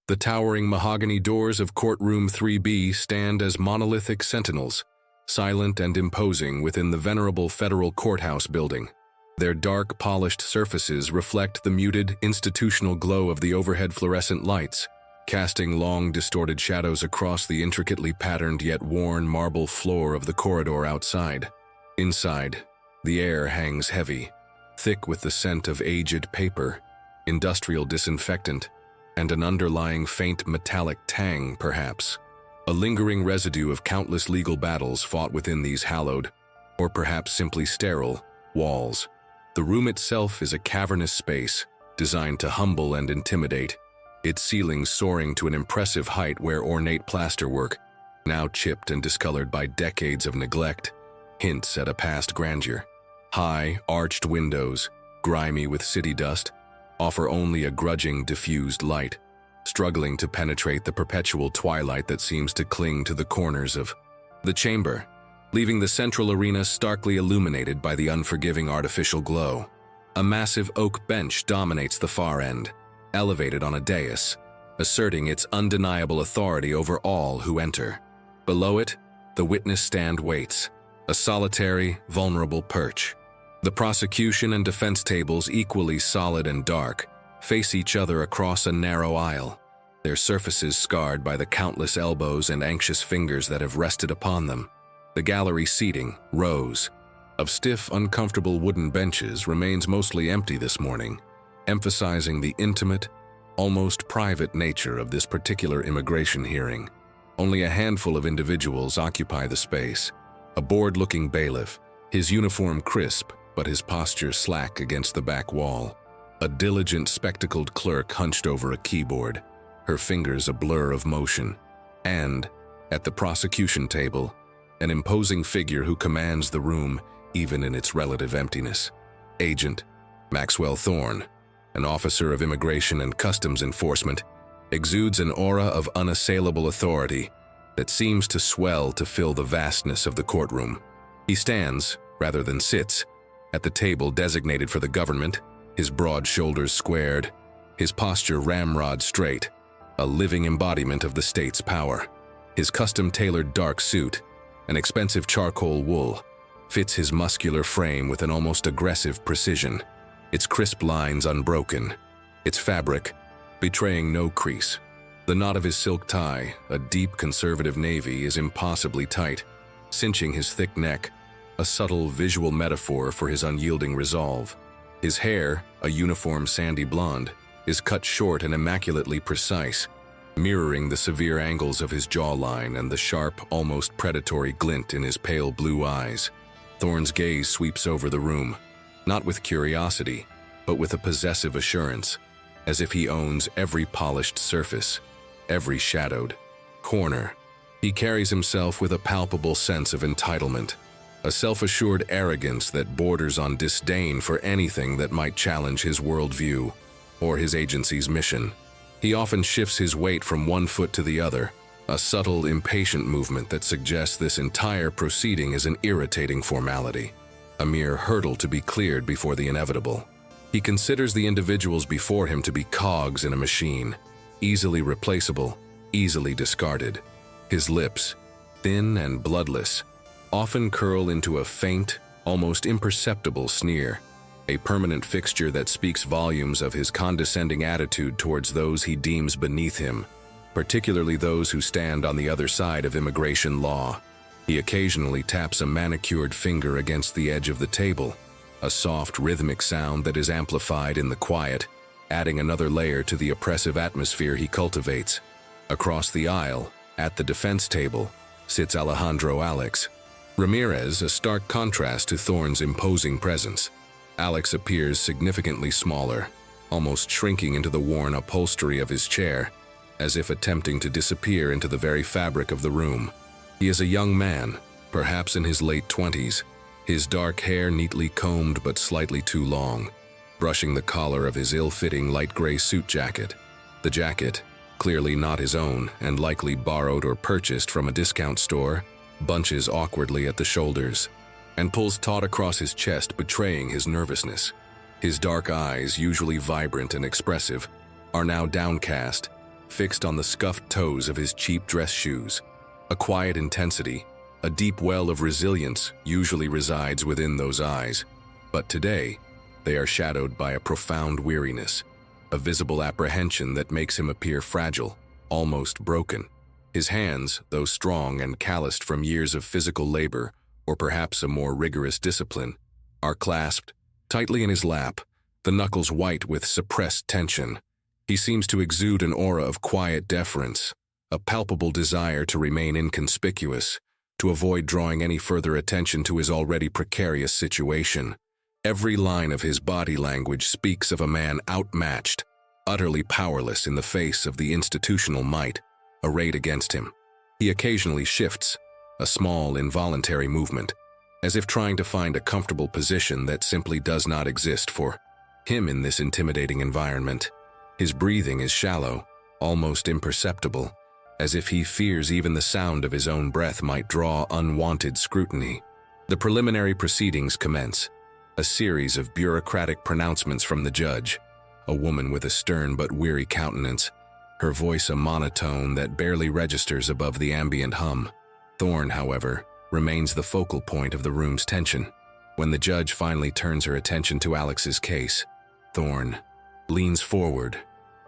The towering mahogany doors of courtroom 3B stand as monolithic sentinels, silent and imposing within the venerable federal courthouse building. Their dark, polished surfaces reflect the muted, institutional glow of the overhead fluorescent lights, casting long, distorted shadows across the intricately patterned yet worn marble floor of the corridor outside. Inside, the air hangs heavy, thick with the scent of aged paper, industrial disinfectant, and an underlying faint metallic tang, perhaps. A lingering residue of countless legal battles fought within these hallowed, or perhaps simply sterile, walls. The room itself is a cavernous space, designed to humble and intimidate, its ceilings soaring to an impressive height where ornate plasterwork, now chipped and discolored by decades of neglect, hints at a past grandeur. High, arched windows, grimy with city dust, offer only a grudging, diffused light, struggling to penetrate the perpetual twilight that seems to cling to the corners of the chamber, leaving the central arena starkly illuminated by the unforgiving artificial glow. A massive oak bench dominates the far end, elevated on a dais, asserting its undeniable authority over all who enter. Below it, the witness stand waits, a solitary, vulnerable perch. The prosecution and defense tables, equally solid and dark, face each other across a narrow aisle, their surfaces scarred by the countless elbows and anxious fingers that have rested upon them. The gallery seating, rows of stiff, uncomfortable wooden benches, remains mostly empty this morning, emphasizing the intimate, almost private nature of this particular immigration hearing. Only a handful of individuals occupy the space. A bored-looking bailiff, his uniform crisp, but his posture slack against the back wall. A diligent, spectacled clerk hunched over a keyboard, her fingers a blur of motion. And, at the prosecution table, an imposing figure who commands the room, even in its relative emptiness. Agent Maxwell Thorne, an officer of Immigration and Customs Enforcement, exudes an aura of unassailable authority that seems to swell to fill the vastness of the courtroom. He stands, rather than sits, at the table designated for the government, his broad shoulders squared, his posture ramrod straight, a living embodiment of the state's power. His custom-tailored dark suit, an expensive charcoal wool, fits his muscular frame with an almost aggressive precision, its crisp lines unbroken, its fabric betraying no crease. The knot of his silk tie, a deep conservative navy, is impossibly tight, cinching his thick neck, a subtle visual metaphor for his unyielding resolve. His hair, a uniform sandy blonde, is cut short and immaculately precise, mirroring the severe angles of his jawline and the sharp, almost predatory glint in his pale blue eyes. Thorne's gaze sweeps over the room, not with curiosity, but with a possessive assurance, as if he owns every polished surface, every shadowed corner. He carries himself with a palpable sense of entitlement, a self-assured arrogance that borders on disdain for anything that might challenge his worldview or his agency's mission. He often shifts his weight from one foot to the other, a subtle, impatient movement that suggests this entire proceeding is an irritating formality, a mere hurdle to be cleared before the inevitable. He considers the individuals before him to be cogs in a machine, easily replaceable, easily discarded. His lips, thin and bloodless, often curl into a faint, almost imperceptible sneer, a permanent fixture that speaks volumes of his condescending attitude towards those he deems beneath him, particularly those who stand on the other side of immigration law. He occasionally taps a manicured finger against the edge of the table, a soft, rhythmic sound that is amplified in the quiet, adding another layer to the oppressive atmosphere he cultivates. Across the aisle, at the defense table, sits Alejandro Alex Ramirez, a stark contrast to Thorne's imposing presence. Alex appears significantly smaller, almost shrinking into the worn upholstery of his chair, as if attempting to disappear into the very fabric of the room. He is a young man, perhaps in his late 20s, his dark hair neatly combed but slightly too long, brushing the collar of his ill-fitting light gray suit jacket. The jacket, clearly not his own and likely borrowed or purchased from a discount store, bunches awkwardly at the shoulders and pulls taut across his chest, betraying his nervousness. His dark eyes, usually vibrant and expressive, are now downcast, fixed on the scuffed toes of his cheap dress shoes. A quiet intensity, a deep well of resilience usually resides within those eyes, but today, they are shadowed by a profound weariness, a visible apprehension that makes him appear fragile, almost broken. His hands, though strong and calloused from years of physical labor, or perhaps a more rigorous discipline, are clasped tightly in his lap, the knuckles white with suppressed tension. He seems to exude an aura of quiet deference, a palpable desire to remain inconspicuous, to avoid drawing any further attention to his already precarious situation. Every line of his body language speaks of a man outmatched, utterly powerless in the face of the institutional might arrayed against him. He occasionally shifts, a small, involuntary movement, as if trying to find a comfortable position that simply does not exist for him in this intimidating environment. His breathing is shallow, almost imperceptible, as if he fears even the sound of his own breath might draw unwanted scrutiny. The preliminary proceedings commence, a series of bureaucratic pronouncements from the judge, a woman with a stern but weary countenance, her voice a monotone that barely registers above the ambient hum. Thorne, however, remains the focal point of the room's tension. When the judge finally turns her attention to Alex's case, Thorne leans forward,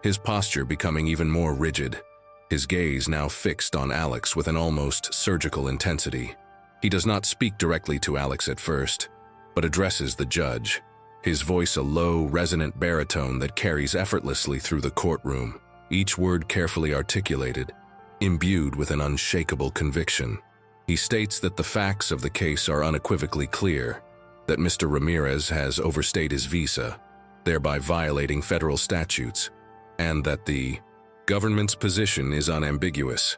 his posture becoming even more rigid, his gaze now fixed on Alex with an almost surgical intensity. He does not speak directly to Alex at first, but addresses the judge, his voice a low, resonant baritone that carries effortlessly through the courtroom, each word carefully articulated, imbued with an unshakable conviction. He states that the facts of the case are unequivocally clear, that Mr. Ramirez has overstayed his visa, thereby violating federal statutes, and that the government's position is unambiguous.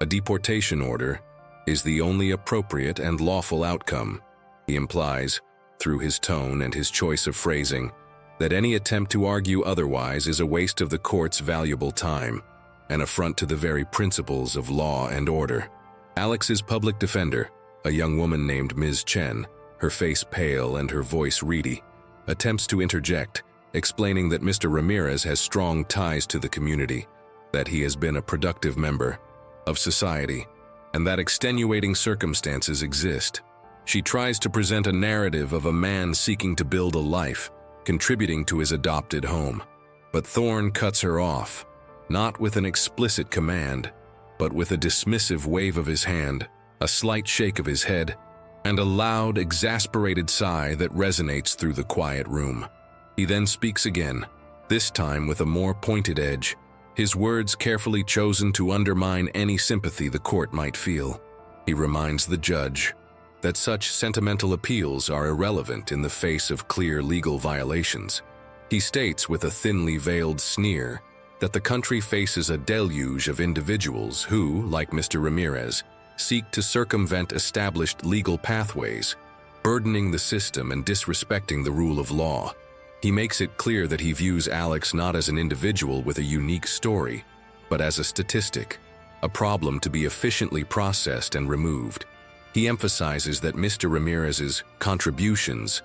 A deportation order is the only appropriate and lawful outcome. He implies, through his tone and his choice of phrasing, that any attempt to argue otherwise is a waste of the court's valuable time, an affront to the very principles of law and order. Alex's public defender, a young woman named Ms. Chen, her face pale and her voice reedy, attempts to interject, explaining that Mr. Ramirez has strong ties to the community, that he has been a productive member of society, and that extenuating circumstances exist. She tries to present a narrative of a man seeking to build a life, contributing to his adopted home. But Thorne cuts her off, not with an explicit command, but with a dismissive wave of his hand, a slight shake of his head, and a loud, exasperated sigh that resonates through the quiet room. He then speaks again, this time with a more pointed edge, his words carefully chosen to undermine any sympathy the court might feel. He reminds the judge that such sentimental appeals are irrelevant in the face of clear legal violations. He states with a thinly veiled sneer that the country faces a deluge of individuals who, like Mr. Ramirez, seek to circumvent established legal pathways, burdening the system and disrespecting the rule of law. He makes it clear that he views Alex not as an individual with a unique story, but as a statistic, a problem to be efficiently processed and removed. He emphasizes that Mr. Ramirez's contributions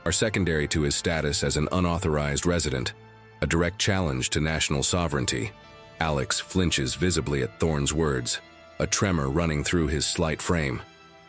are secondary to his status as an unauthorized resident, a direct challenge to national sovereignty. Alex flinches visibly at Thorne's words, a tremor running through his slight frame.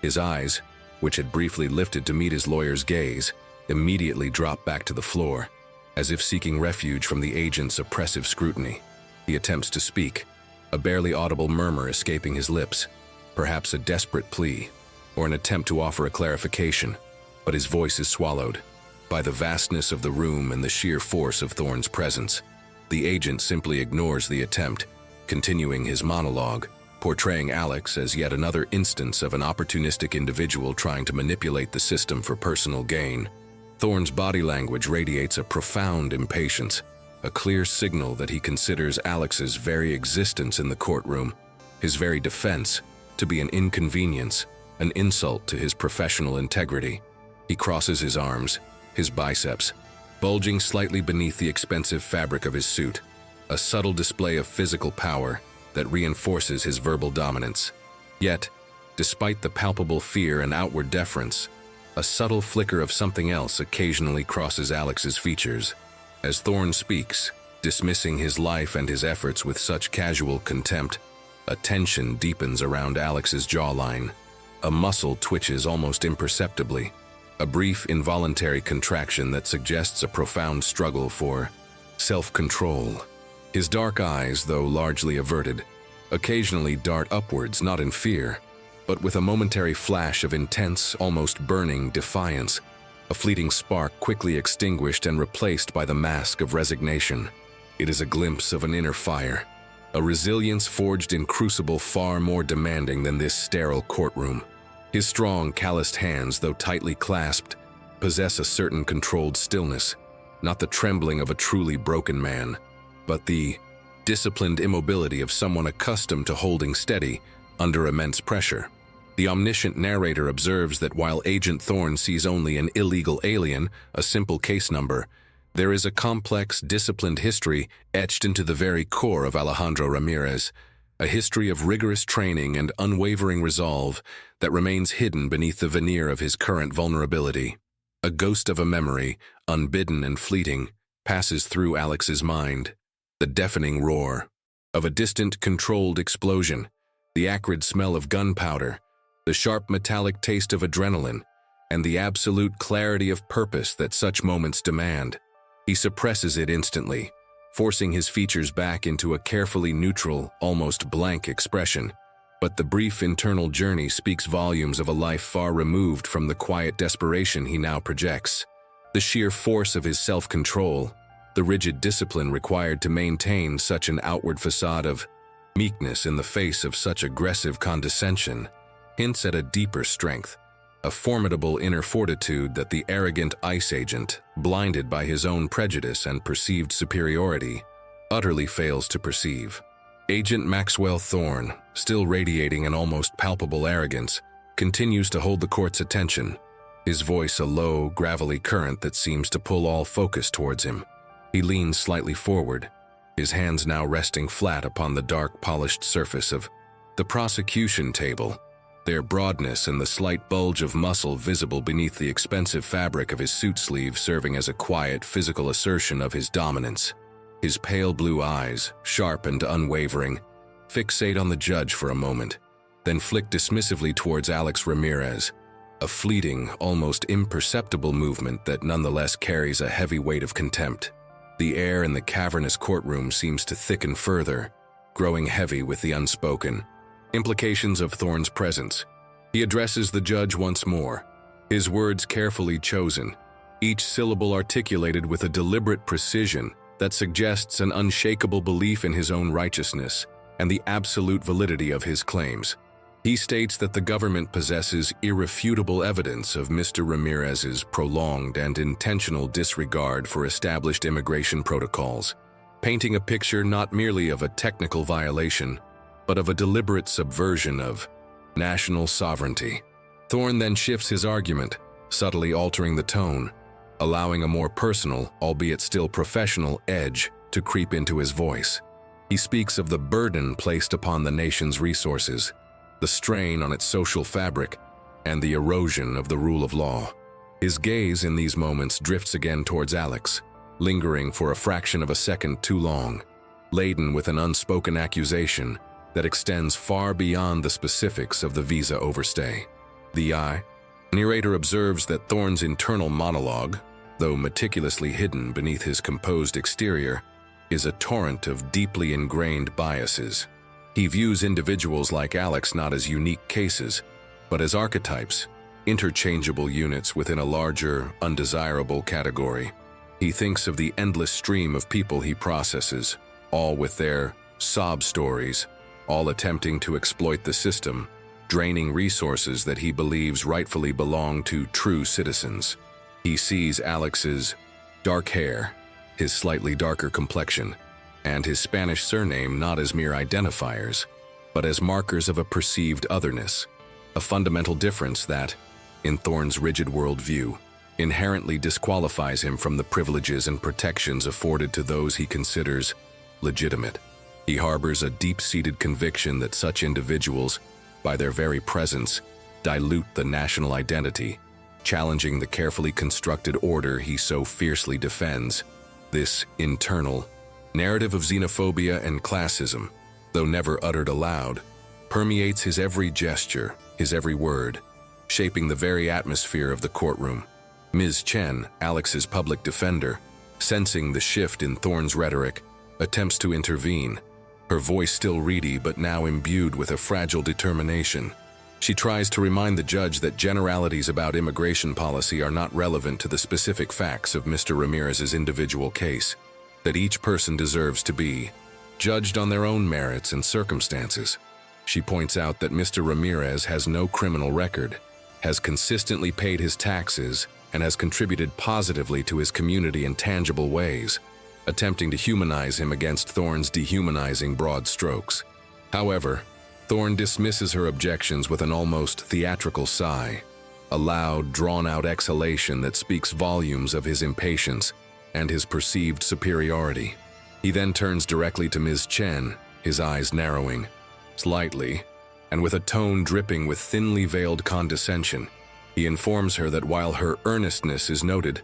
His eyes, which had briefly lifted to meet his lawyer's gaze, immediately drop back to the floor, as if seeking refuge from the agent's oppressive scrutiny. He attempts to speak, a barely audible murmur escaping his lips, perhaps a desperate plea, or an attempt to offer a clarification, but his voice is swallowed by the vastness of the room and the sheer force of Thorne's presence. The agent simply ignores the attempt, continuing his monologue, portraying Alex as yet another instance of an opportunistic individual trying to manipulate the system for personal gain. Thorne's body language radiates a profound impatience, a clear signal that he considers Alex's very existence in the courtroom, his very defense, to be an inconvenience, an insult to his professional integrity. He crosses his arms, his biceps, bulging slightly beneath the expensive fabric of his suit, a subtle display of physical power that reinforces his verbal dominance. Yet, despite the palpable fear and outward deference, a subtle flicker of something else occasionally crosses Alex's features. As Thorne speaks, Dismissing his life and his efforts with such casual contempt, a tension deepens around Alex's jawline. A muscle twitches almost imperceptibly, a brief involuntary contraction that suggests a profound struggle for self-control. His dark eyes, though largely averted, occasionally dart upwards, not in fear, but with a momentary flash of intense, almost burning defiance, a fleeting spark quickly extinguished and replaced by the mask of resignation. It is a glimpse of an inner fire, a resilience forged in crucible far more demanding than this sterile courtroom. His strong, calloused hands, though tightly clasped, possess a certain controlled stillness, not the trembling of a truly broken man, but the disciplined immobility of someone accustomed to holding steady under immense pressure. The omniscient narrator observes that while Agent Thorne sees only an illegal alien, a simple case number, there is a complex, disciplined history etched into the very core of Alejandro Ramirez, a history of rigorous training and unwavering resolve that remains hidden beneath the veneer of his current vulnerability. A ghost of a memory, unbidden and fleeting, passes through Alex's mind. The deafening roar of a distant, controlled explosion, the acrid smell of gunpowder, the sharp metallic taste of adrenaline, and the absolute clarity of purpose that such moments demand. He suppresses it instantly, forcing his features back into a carefully neutral, almost blank expression. But the brief internal journey speaks volumes of a life far removed from the quiet desperation he now projects. The sheer force of his self-control, the rigid discipline required to maintain such an outward facade of meekness in the face of such aggressive condescension, hints at a deeper strength, a formidable inner fortitude that the arrogant ICE agent, blinded by his own prejudice and perceived superiority, utterly fails to perceive. Agent Maxwell Thorne, still radiating an almost palpable arrogance, continues to hold the court's attention, his voice a low, gravelly current that seems to pull all focus towards him. He leans slightly forward, his hands now resting flat upon the dark, polished surface of the prosecution table, their broadness and the slight bulge of muscle visible beneath the expensive fabric of his suit sleeve serving as a quiet, physical assertion of his dominance. His pale blue eyes, sharp and unwavering, fixate on the judge for a moment, then flick dismissively towards Alex Ramirez, a fleeting, almost imperceptible movement that nonetheless carries a heavy weight of contempt. The air in the cavernous courtroom seems to thicken further, growing heavy with the unspoken implications of Thorne's presence. He addresses the judge once more, his words carefully chosen, each syllable articulated with a deliberate precision that suggests an unshakable belief in his own righteousness and the absolute validity of his claims. He states that the government possesses irrefutable evidence of Mr. Ramirez's prolonged and intentional disregard for established immigration protocols, painting a picture not merely of a technical violation, but of a deliberate subversion of national sovereignty. Thorne then shifts his argument, subtly altering the tone, allowing a more personal, albeit still professional, edge to creep into his voice. He speaks of the burden placed upon the nation's resources, the strain on its social fabric, and the erosion of the rule of law. His gaze in these moments drifts again towards Alex, lingering for a fraction of a second too long, laden with an unspoken accusation that extends far beyond the specifics of the visa overstay. The narrator observes that Thorne's internal monologue, though meticulously hidden beneath his composed exterior, is a torrent of deeply ingrained biases. He views individuals like Alex not as unique cases, but as archetypes, interchangeable units within a larger, undesirable category. He thinks of the endless stream of people he processes, all with their sob stories, all attempting to exploit the system, draining resources that he believes rightfully belong to true citizens. He sees Alex's dark hair, his slightly darker complexion, and his Spanish surname not as mere identifiers, but as markers of a perceived otherness, a fundamental difference that, in Thorne's rigid worldview, inherently disqualifies him from the privileges and protections afforded to those he considers legitimate. He harbors a deep-seated conviction that such individuals, by their very presence, dilute the national identity, challenging the carefully constructed order he so fiercely defends. This internal, Narrative of xenophobia and classism, though never uttered aloud, permeates his every gesture, his every word, shaping the very atmosphere of the courtroom. Ms. Chen, Alex's public defender, sensing the shift in Thorne's rhetoric, attempts to intervene, her voice still reedy but now imbued with a fragile determination. She tries to remind the judge that generalities about immigration policy are not relevant to the specific facts of Mr. Ramirez's individual case, that each person deserves to be judged on their own merits and circumstances. She points out that Mr. Ramirez has no criminal record, has consistently paid his taxes, and has contributed positively to his community in tangible ways, attempting to humanize him against Thorne's dehumanizing broad strokes. However, Thorne dismisses her objections with an almost theatrical sigh, a loud, drawn-out exhalation that speaks volumes of his impatience and his perceived superiority. He then turns directly to Ms. Chen, his eyes narrowing slightly, and with a tone dripping with thinly veiled condescension, he informs her that while her earnestness is noted,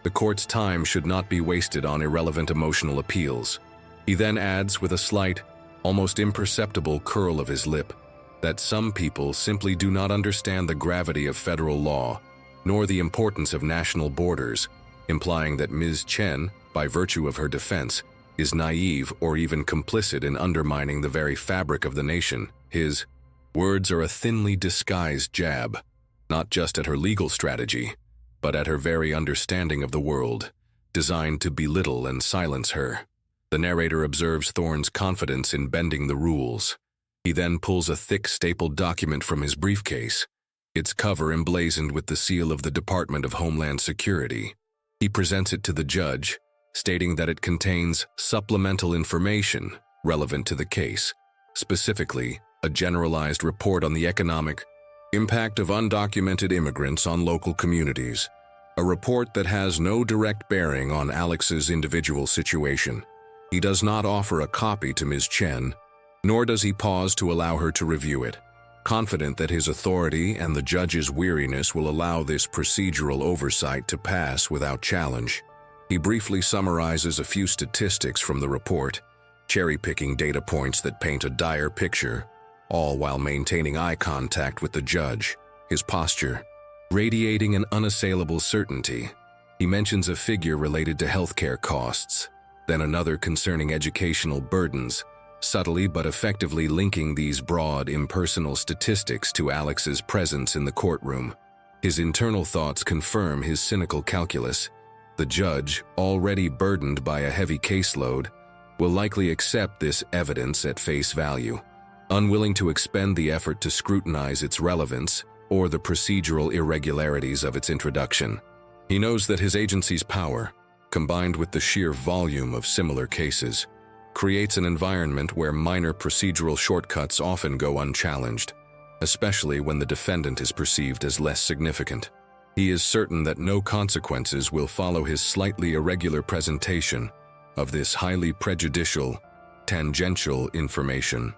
the court's time should not be wasted on irrelevant emotional appeals. He then adds with a slight, almost imperceptible curl of his lip, that some people simply do not understand the gravity of federal law, nor the importance of national borders, implying that Ms. Chen, by virtue of her defense, is naive or even complicit in undermining the very fabric of the nation. His words are a thinly disguised jab, not just at her legal strategy, but at her very understanding of the world, designed to belittle and silence her. The narrator observes Thorne's confidence in bending the rules. He then pulls a thick stapled document from his briefcase, its cover emblazoned with the seal of the Department of Homeland Security. He presents it to the judge, stating that it contains supplemental information relevant to the case, specifically a generalized report on the economic impact of undocumented immigrants on local communities, a report that has no direct bearing on Alex's individual situation. He does not offer a copy to Ms. Chen, nor does he pause to allow her to review it, confident that his authority and the judge's weariness will allow this procedural oversight to pass without challenge. He briefly summarizes a few statistics from the report, cherry-picking data points that paint a dire picture, all while maintaining eye contact with the judge, his posture radiating an unassailable certainty. He mentions a figure related to healthcare costs, then another concerning educational burdens, subtly but effectively linking these broad, impersonal statistics to Alex's presence in the courtroom. His internal thoughts confirm his cynical calculus. The judge, already burdened by a heavy caseload, will likely accept this evidence at face value, unwilling to expend the effort to scrutinize its relevance or the procedural irregularities of its introduction. He knows that his agency's power, combined with the sheer volume of similar cases, creates an environment where minor procedural shortcuts often go unchallenged, especially when the defendant is perceived as less significant. He is certain that no consequences will follow his slightly irregular presentation of this highly prejudicial, tangential information.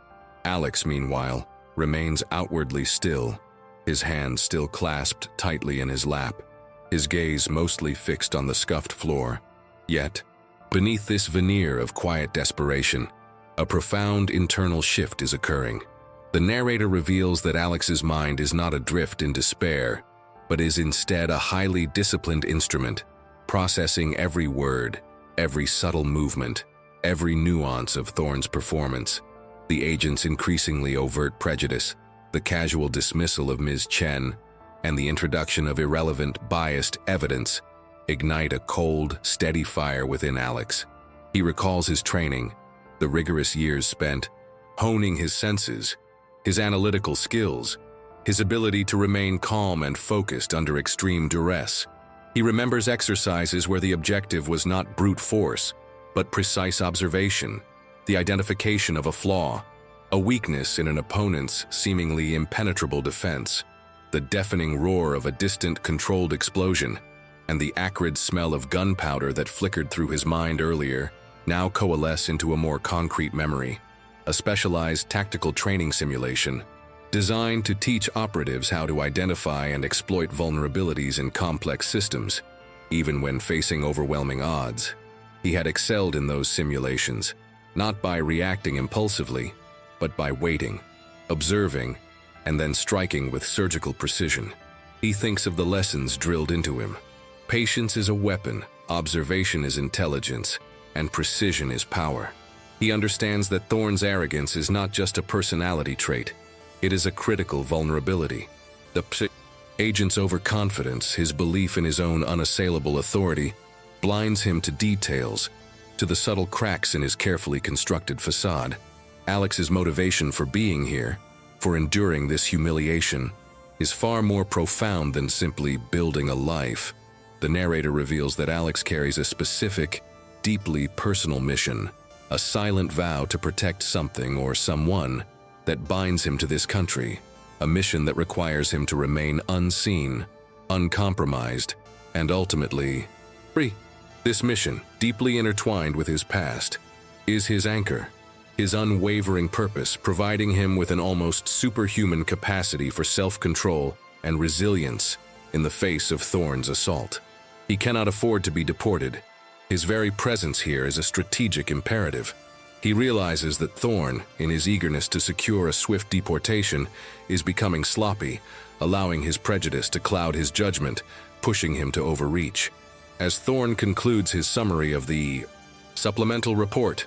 Alex, meanwhile, remains outwardly still, his hands still clasped tightly in his lap, his gaze mostly fixed on the scuffed floor. Yet, beneath this veneer of quiet desperation, a profound internal shift is occurring. The narrator reveals that Alex's mind is not adrift in despair, but is instead a highly disciplined instrument, processing every word, every subtle movement, every nuance of Thorne's performance. The agent's increasingly overt prejudice, the casual dismissal of Ms. Chen, and the introduction of irrelevant, biased evidence ignite a cold, steady fire within Alex. He recalls his training, the rigorous years spent honing his senses, his analytical skills, his ability to remain calm and focused under extreme duress. He remembers exercises where the objective was not brute force, but precise observation, the identification of a flaw, a weakness in an opponent's seemingly impenetrable defense, the deafening roar of a distant controlled explosion, and the acrid smell of gunpowder that flickered through his mind earlier now coalesce into a more concrete memory, a specialized tactical training simulation designed to teach operatives how to identify and exploit vulnerabilities in complex systems, even when facing overwhelming odds. He had excelled in those simulations, not by reacting impulsively, but by waiting, observing, and then striking with surgical precision. He thinks of the lessons drilled into him. Patience is a weapon, observation is intelligence, and precision is power. He understands that Thorne's arrogance is not just a personality trait, it is a critical vulnerability. The agent's overconfidence, his belief in his own unassailable authority, blinds him to details, to the subtle cracks in his carefully constructed facade. Alex's motivation for being here, for enduring this humiliation, is far more profound than simply building a life. The narrator reveals that Alex carries a specific, deeply personal mission, a silent vow to protect something or someone that binds him to this country, a mission that requires him to remain unseen, uncompromised, and ultimately free. This mission, deeply intertwined with his past, is his anchor, his unwavering purpose, providing him with an almost superhuman capacity for self-control and resilience in the face of Thorne's assault. He cannot afford to be deported. His very presence here is a strategic imperative. He realizes that Thorne, in his eagerness to secure a swift deportation, is becoming sloppy, allowing his prejudice to cloud his judgment, pushing him to overreach. As Thorne concludes his summary of the supplemental report,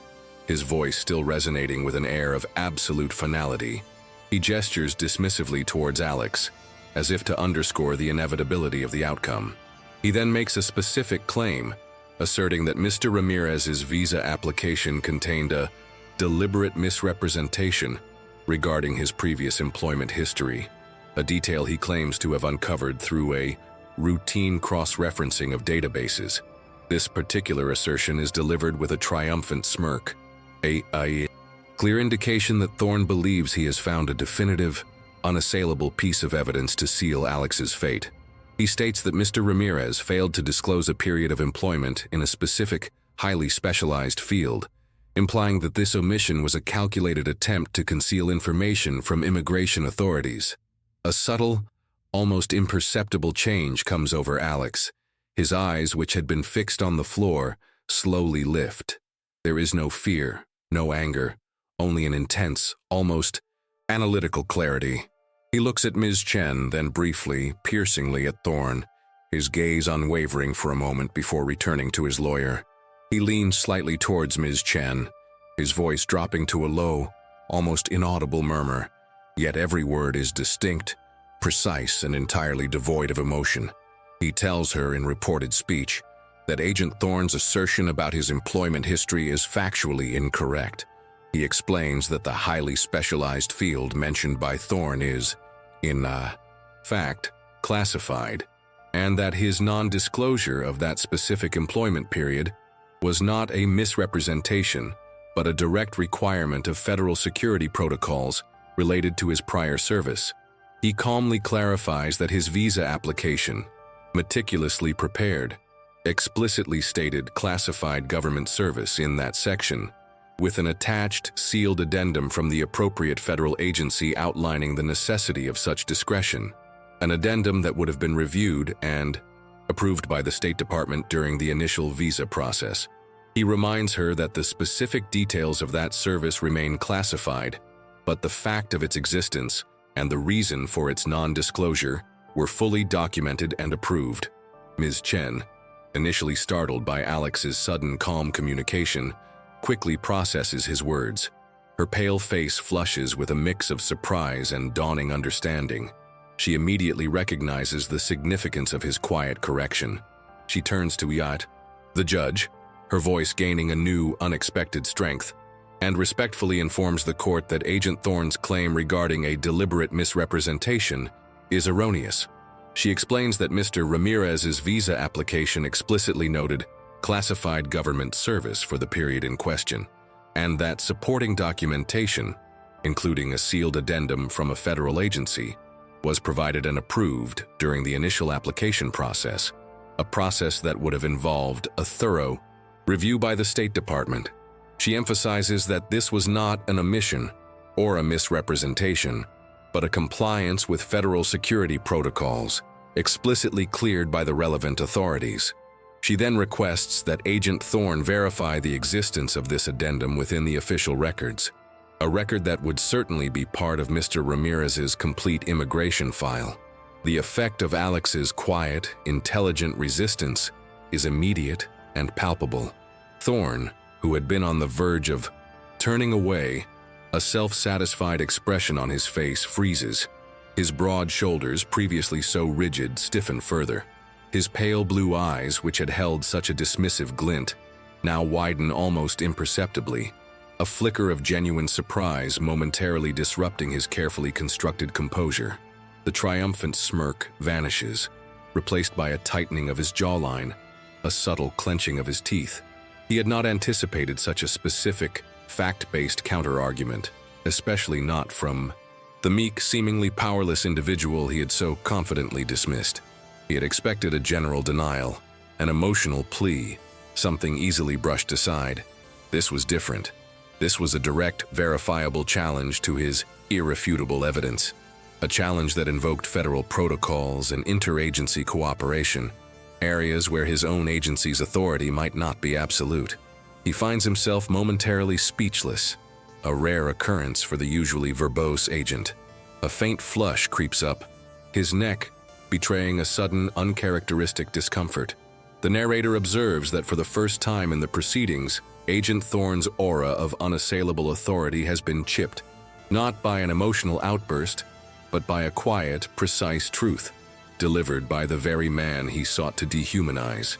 his voice still resonating with an air of absolute finality, he gestures dismissively towards Alex, as if to underscore the inevitability of the outcome. He then makes a specific claim, asserting that Mr. Ramirez's visa application contained a deliberate misrepresentation regarding his previous employment history, a detail he claims to have uncovered through a routine cross-referencing of databases. This particular assertion is delivered with a triumphant smirk, a clear indication that Thorne believes he has found a definitive, unassailable piece of evidence to seal Alex's fate. He states that Mr. Ramirez failed to disclose a period of employment in a specific, highly specialized field, implying that this omission was a calculated attempt to conceal information from immigration authorities. A subtle, almost imperceptible change comes over Alex. His eyes, which had been fixed on the floor, slowly lift. There is no fear, no anger, only an intense, almost analytical clarity. He looks at Ms. Chen, then briefly, piercingly at Thorne, his gaze unwavering for a moment before returning to his lawyer. He leans slightly towards Ms. Chen, his voice dropping to a low, almost inaudible murmur, yet every word is distinct, precise, and entirely devoid of emotion. He tells her in reported speech that Agent Thorne's assertion about his employment history is factually incorrect. He explains that the highly specialized field mentioned by Thorne is, in fact, classified, and that his non-disclosure of that specific employment period was not a misrepresentation, but a direct requirement of federal security protocols related to his prior service. He calmly clarifies that his visa application, meticulously prepared, explicitly stated classified government service in that section, with an attached, sealed addendum from the appropriate federal agency outlining the necessity of such discretion, an addendum that would have been reviewed and approved by the State Department during the initial visa process. He reminds her that the specific details of that service remain classified, but the fact of its existence and the reason for its non-disclosure were fully documented and approved. Ms. Chen, initially startled by Alex's sudden calm communication, quickly processes his words. Her pale face flushes with a mix of surprise and dawning understanding. She immediately recognizes the significance of his quiet correction. She turns to Yat, the judge, her voice gaining a new, unexpected strength, and respectfully informs the court that Agent Thorne's claim regarding a deliberate misrepresentation is erroneous. She explains that Mr. Ramirez's visa application explicitly noted classified government service for the period in question, and that supporting documentation, including a sealed addendum from a federal agency, was provided and approved during the initial application process, a process that would have involved a thorough review by the State Department. She emphasizes that this was not an omission or a misrepresentation, but a compliance with federal security protocols, explicitly cleared by the relevant authorities. She then requests that Agent Thorne verify the existence of this addendum within the official records, a record that would certainly be part of Mr. Ramirez's complete immigration file. The effect of Alex's quiet, intelligent resistance is immediate and palpable. Thorne, who had been on the verge of turning away, a self-satisfied expression on his face freezes. His broad shoulders, previously so rigid, stiffen further. His pale blue eyes, which had held such a dismissive glint, now widen almost imperceptibly, a flicker of genuine surprise momentarily disrupting his carefully constructed composure. The triumphant smirk vanishes, replaced by a tightening of his jawline, a subtle clenching of his teeth. He had not anticipated such a specific, fact-based counter-argument, especially not from the meek, seemingly powerless individual he had so confidently dismissed. He had expected a general denial, an emotional plea, something easily brushed aside. This was different. This was a direct, verifiable challenge to his irrefutable evidence, a challenge that invoked federal protocols and interagency cooperation, areas where his own agency's authority might not be absolute. He finds himself momentarily speechless, a rare occurrence for the usually verbose agent. A faint flush creeps up, his neck betraying a sudden, uncharacteristic discomfort. The narrator observes that for the first time in the proceedings, Agent Thorne's aura of unassailable authority has been chipped, not by an emotional outburst, but by a quiet, precise truth, delivered by the very man he sought to dehumanize.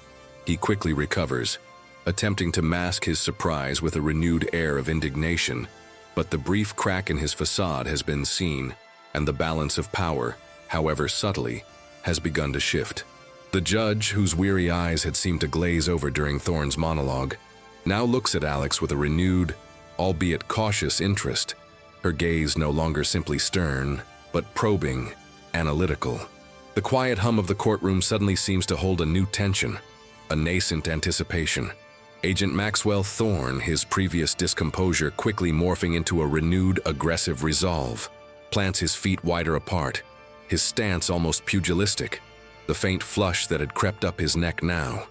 He quickly recovers, attempting to mask his surprise with a renewed air of indignation, but the brief crack in his facade has been seen, and the balance of power, however subtly, has begun to shift. The judge, whose weary eyes had seemed to glaze over during Thorne's monologue, now looks at Alex with a renewed, albeit cautious interest, her gaze no longer simply stern, but probing, analytical. The quiet hum of the courtroom suddenly seems to hold a new tension, a nascent anticipation. Agent Maxwell Thorne, his previous discomposure quickly morphing into a renewed, aggressive resolve, plants his feet wider apart, his stance almost pugilistic. The faint flush that had crept up his neck now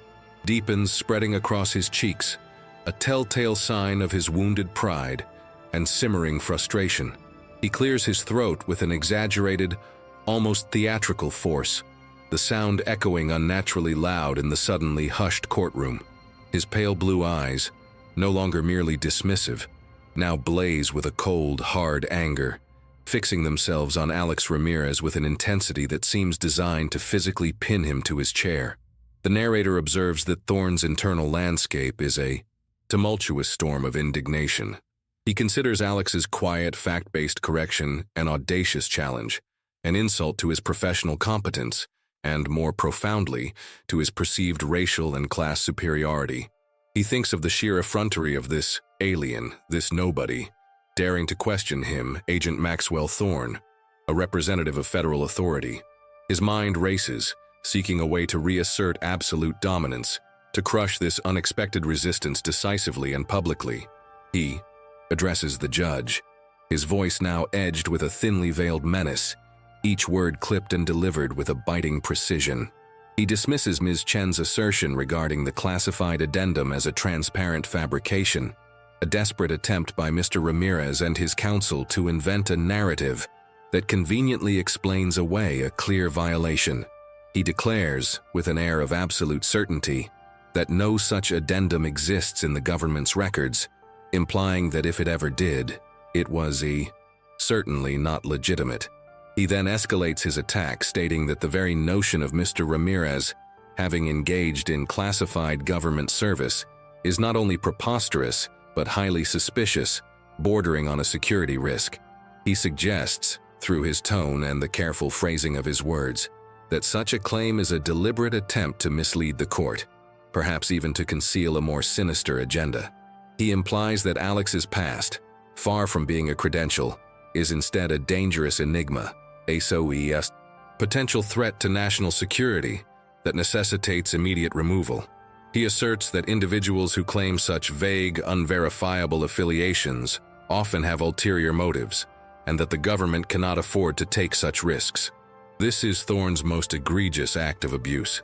deepens, spreading across his cheeks, a telltale sign of his wounded pride and simmering frustration. He clears his throat with an exaggerated, almost theatrical force, the sound echoing unnaturally loud in the suddenly hushed courtroom. His pale blue eyes, no longer merely dismissive, now blaze with a cold, hard anger, fixing themselves on Alex Ramirez with an intensity that seems designed to physically pin him to his chair. The narrator observes that Thorne's internal landscape is a tumultuous storm of indignation. He considers Alex's quiet, fact-based correction an audacious challenge, an insult to his professional competence, and more profoundly, to his perceived racial and class superiority. He thinks of the sheer effrontery of this alien, this nobody, daring to question him, Agent Maxwell Thorne, a representative of federal authority. His mind races, seeking a way to reassert absolute dominance, to crush this unexpected resistance decisively and publicly. He addresses the judge, his voice now edged with a thinly veiled menace, each word clipped and delivered with a biting precision. He dismisses Ms. Chen's assertion regarding the classified addendum as a transparent fabrication, a desperate attempt by Mr. Ramirez and his counsel to invent a narrative that conveniently explains away a clear violation. He declares, with an air of absolute certainty, that no such addendum exists in the government's records, implying that if it ever did, it was certainly not legitimate. He then escalates his attack, stating that the very notion of Mr. Ramirez having engaged in classified government service is not only preposterous, but highly suspicious, bordering on a security risk. He suggests, through his tone and the careful phrasing of his words, that such a claim is a deliberate attempt to mislead the court, perhaps even to conceal a more sinister agenda. He implies that Alex's past, far from being a credential, is instead a dangerous enigma, a potential threat to national security that necessitates immediate removal. He asserts that individuals who claim such vague, unverifiable affiliations often have ulterior motives, and that the government cannot afford to take such risks. This is Thorne's most egregious act of abuse,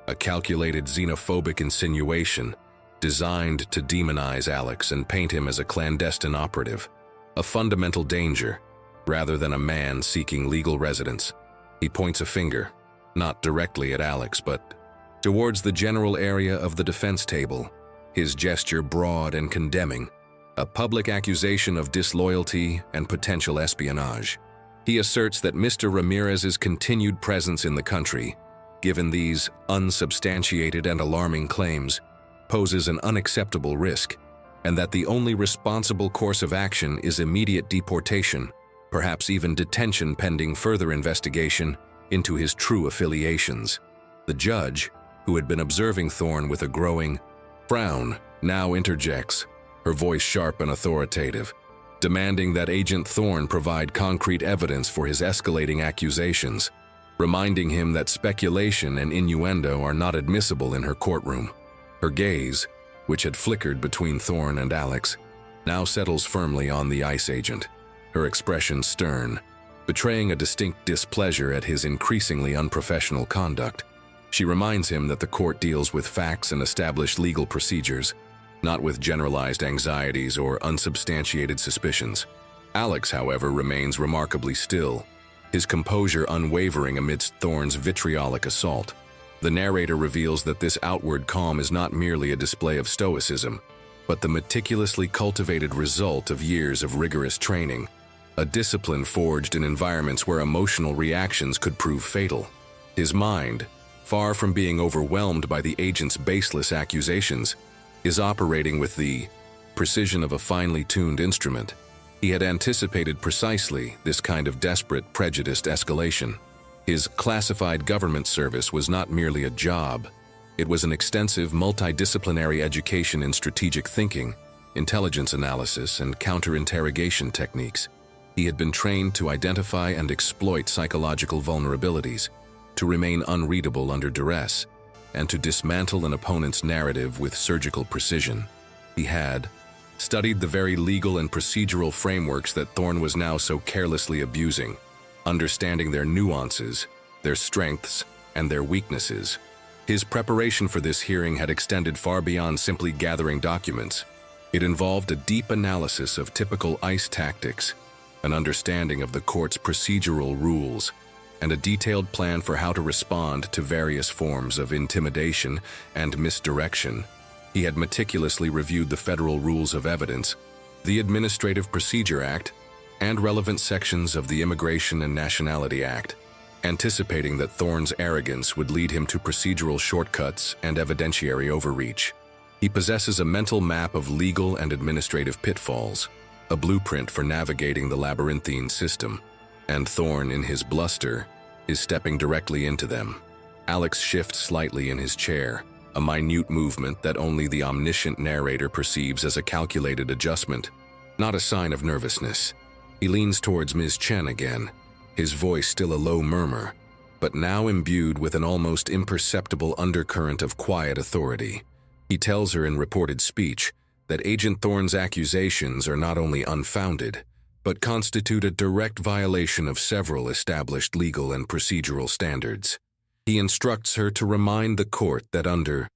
a calculated xenophobic insinuation designed to demonize Alex and paint him as a clandestine operative, a fundamental danger, rather than a man seeking legal residence. He points a finger, not directly at Alex, but towards the general area of the defense table, his gesture broad and condemning, a public accusation of disloyalty and potential espionage. He asserts that Mr. Ramirez's continued presence in the country, given these unsubstantiated and alarming claims, poses an unacceptable risk, and that the only responsible course of action is immediate deportation, perhaps even detention pending further investigation into his true affiliations. The judge, who had been observing Thorne with a growing frown, now interjects, her voice sharp and authoritative, demanding that Agent Thorne provide concrete evidence for his escalating accusations, reminding him that speculation and innuendo are not admissible in her courtroom. Her gaze, which had flickered between Thorne and Alex, now settles firmly on the ICE agent, her expression stern, betraying a distinct displeasure at his increasingly unprofessional conduct. She reminds him that the court deals with facts and established legal procedures, not with generalized anxieties or unsubstantiated suspicions. Alex, however, remains remarkably still, his composure unwavering amidst Thorne's vitriolic assault. The narrator reveals that this outward calm is not merely a display of stoicism, but the meticulously cultivated result of years of rigorous training, a discipline forged in environments where emotional reactions could prove fatal. His mind, far from being overwhelmed by the agent's baseless accusations, is operating with the precision of a finely tuned instrument. He had anticipated precisely this kind of desperate, prejudiced escalation. His classified government service was not merely a job. It was an extensive, multidisciplinary education in strategic thinking, intelligence analysis, and counter-interrogation techniques. He had been trained to identify and exploit psychological vulnerabilities, to remain unreadable under duress, and to dismantle an opponent's narrative with surgical precision. He had studied the very legal and procedural frameworks that Thorne was now so carelessly abusing, understanding their nuances, their strengths, and their weaknesses. His preparation for this hearing had extended far beyond simply gathering documents. It involved a deep analysis of typical ICE tactics, an understanding of the court's procedural rules, and a detailed plan for how to respond to various forms of intimidation and misdirection. He had meticulously reviewed the federal rules of evidence, the Administrative Procedure Act, and relevant sections of the Immigration and Nationality Act, anticipating that Thorne's arrogance would lead him to procedural shortcuts and evidentiary overreach. He possesses a mental map of legal and administrative pitfalls, a blueprint for navigating the labyrinthine system, and Thorne, in his bluster, is stepping directly into them. Alex shifts slightly in his chair, a minute movement that only the omniscient narrator perceives as a calculated adjustment, not a sign of nervousness. He leans towards Ms. Chen again, his voice still a low murmur, but now imbued with an almost imperceptible undercurrent of quiet authority. He tells her in reported speech that Agent Thorne's accusations are not only unfounded, but constitute a direct violation of several established legal and procedural standards. He instructs her to remind the court that under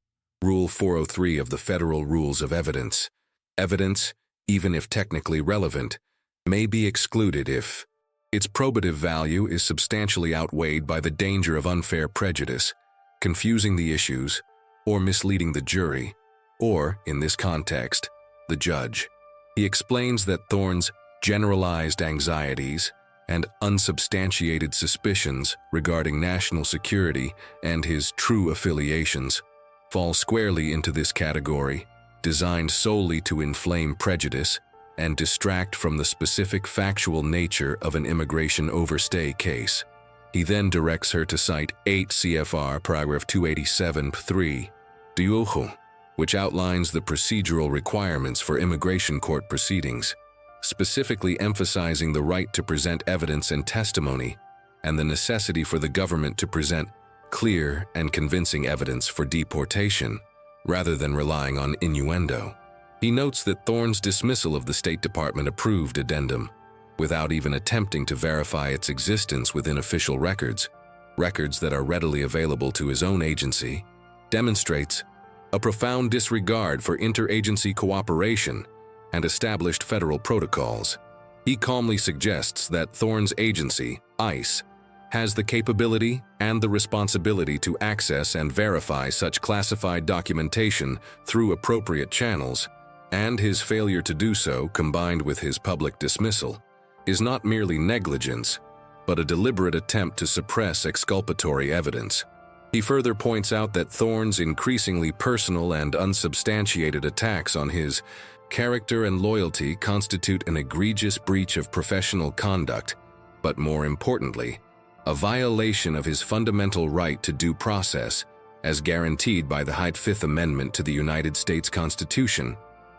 Rule 403 of the Federal Rules of Evidence, evidence, even if technically relevant, may be excluded if its probative value is substantially outweighed by the danger of unfair prejudice, confusing the issues, or misleading the jury, or, in this context, the judge. He explains that Thorne's generalized anxieties and unsubstantiated suspicions regarding national security and his true affiliations fall squarely into this category, designed solely to inflame prejudice and distract from the specific factual nature of an immigration overstay case. He then directs her to cite 8 CFR paragraph 287(3), which outlines the procedural requirements for immigration court proceedings, specifically emphasizing the right to present evidence and testimony and the necessity for the government to present clear and convincing evidence for deportation, rather than relying on innuendo. He notes that Thorne's dismissal of the State Department-approved addendum, without even attempting to verify its existence within official records that are readily available to his own agency, demonstrates a profound disregard for interagency cooperation and established federal protocols. He calmly suggests that Thorne's agency, ICE, has the capability and the responsibility to access and verify such classified documentation through appropriate channels, and his failure to do so, combined with his public dismissal, is not merely negligence, but a deliberate attempt to suppress exculpatory evidence. He further points out that Thorne's increasingly personal and unsubstantiated attacks on his character and loyalty constitute an egregious breach of professional conduct, but more importantly, a violation of his fundamental right to due process, as guaranteed by the Fifth Amendment to the United States Constitution,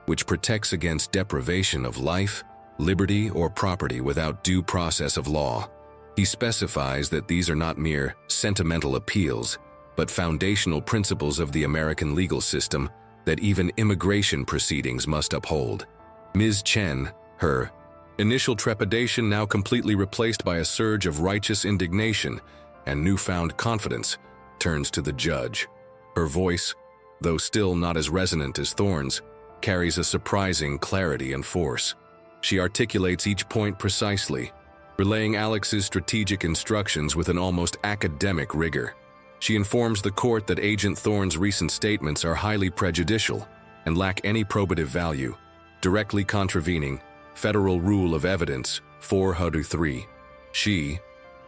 which protects against deprivation of life, liberty, or property without due process of law. He specifies that these are not mere sentimental appeals, but foundational principles of the American legal system that even immigration proceedings must uphold. Ms. Chen, her initial trepidation now completely replaced by a surge of righteous indignation and newfound confidence, turns to the judge. Her voice, though still not as resonant as Thorne's, carries a surprising clarity and force. She articulates each point precisely, relaying Alex's strategic instructions with an almost academic rigor. She informs the court that Agent Thorne's recent statements are highly prejudicial and lack any probative value, directly contravening Federal Rule of Evidence 403. She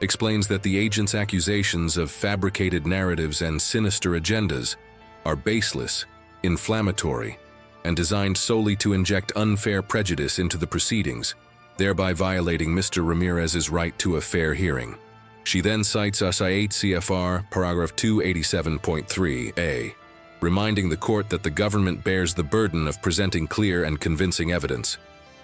explains that the agent's accusations of fabricated narratives and sinister agendas are baseless, inflammatory, and designed solely to inject unfair prejudice into the proceedings, thereby violating Mr. Ramirez's right to a fair hearing. She then cites USI 8 CFR paragraph 287.3a, reminding the court that the government bears the burden of presenting clear and convincing evidence,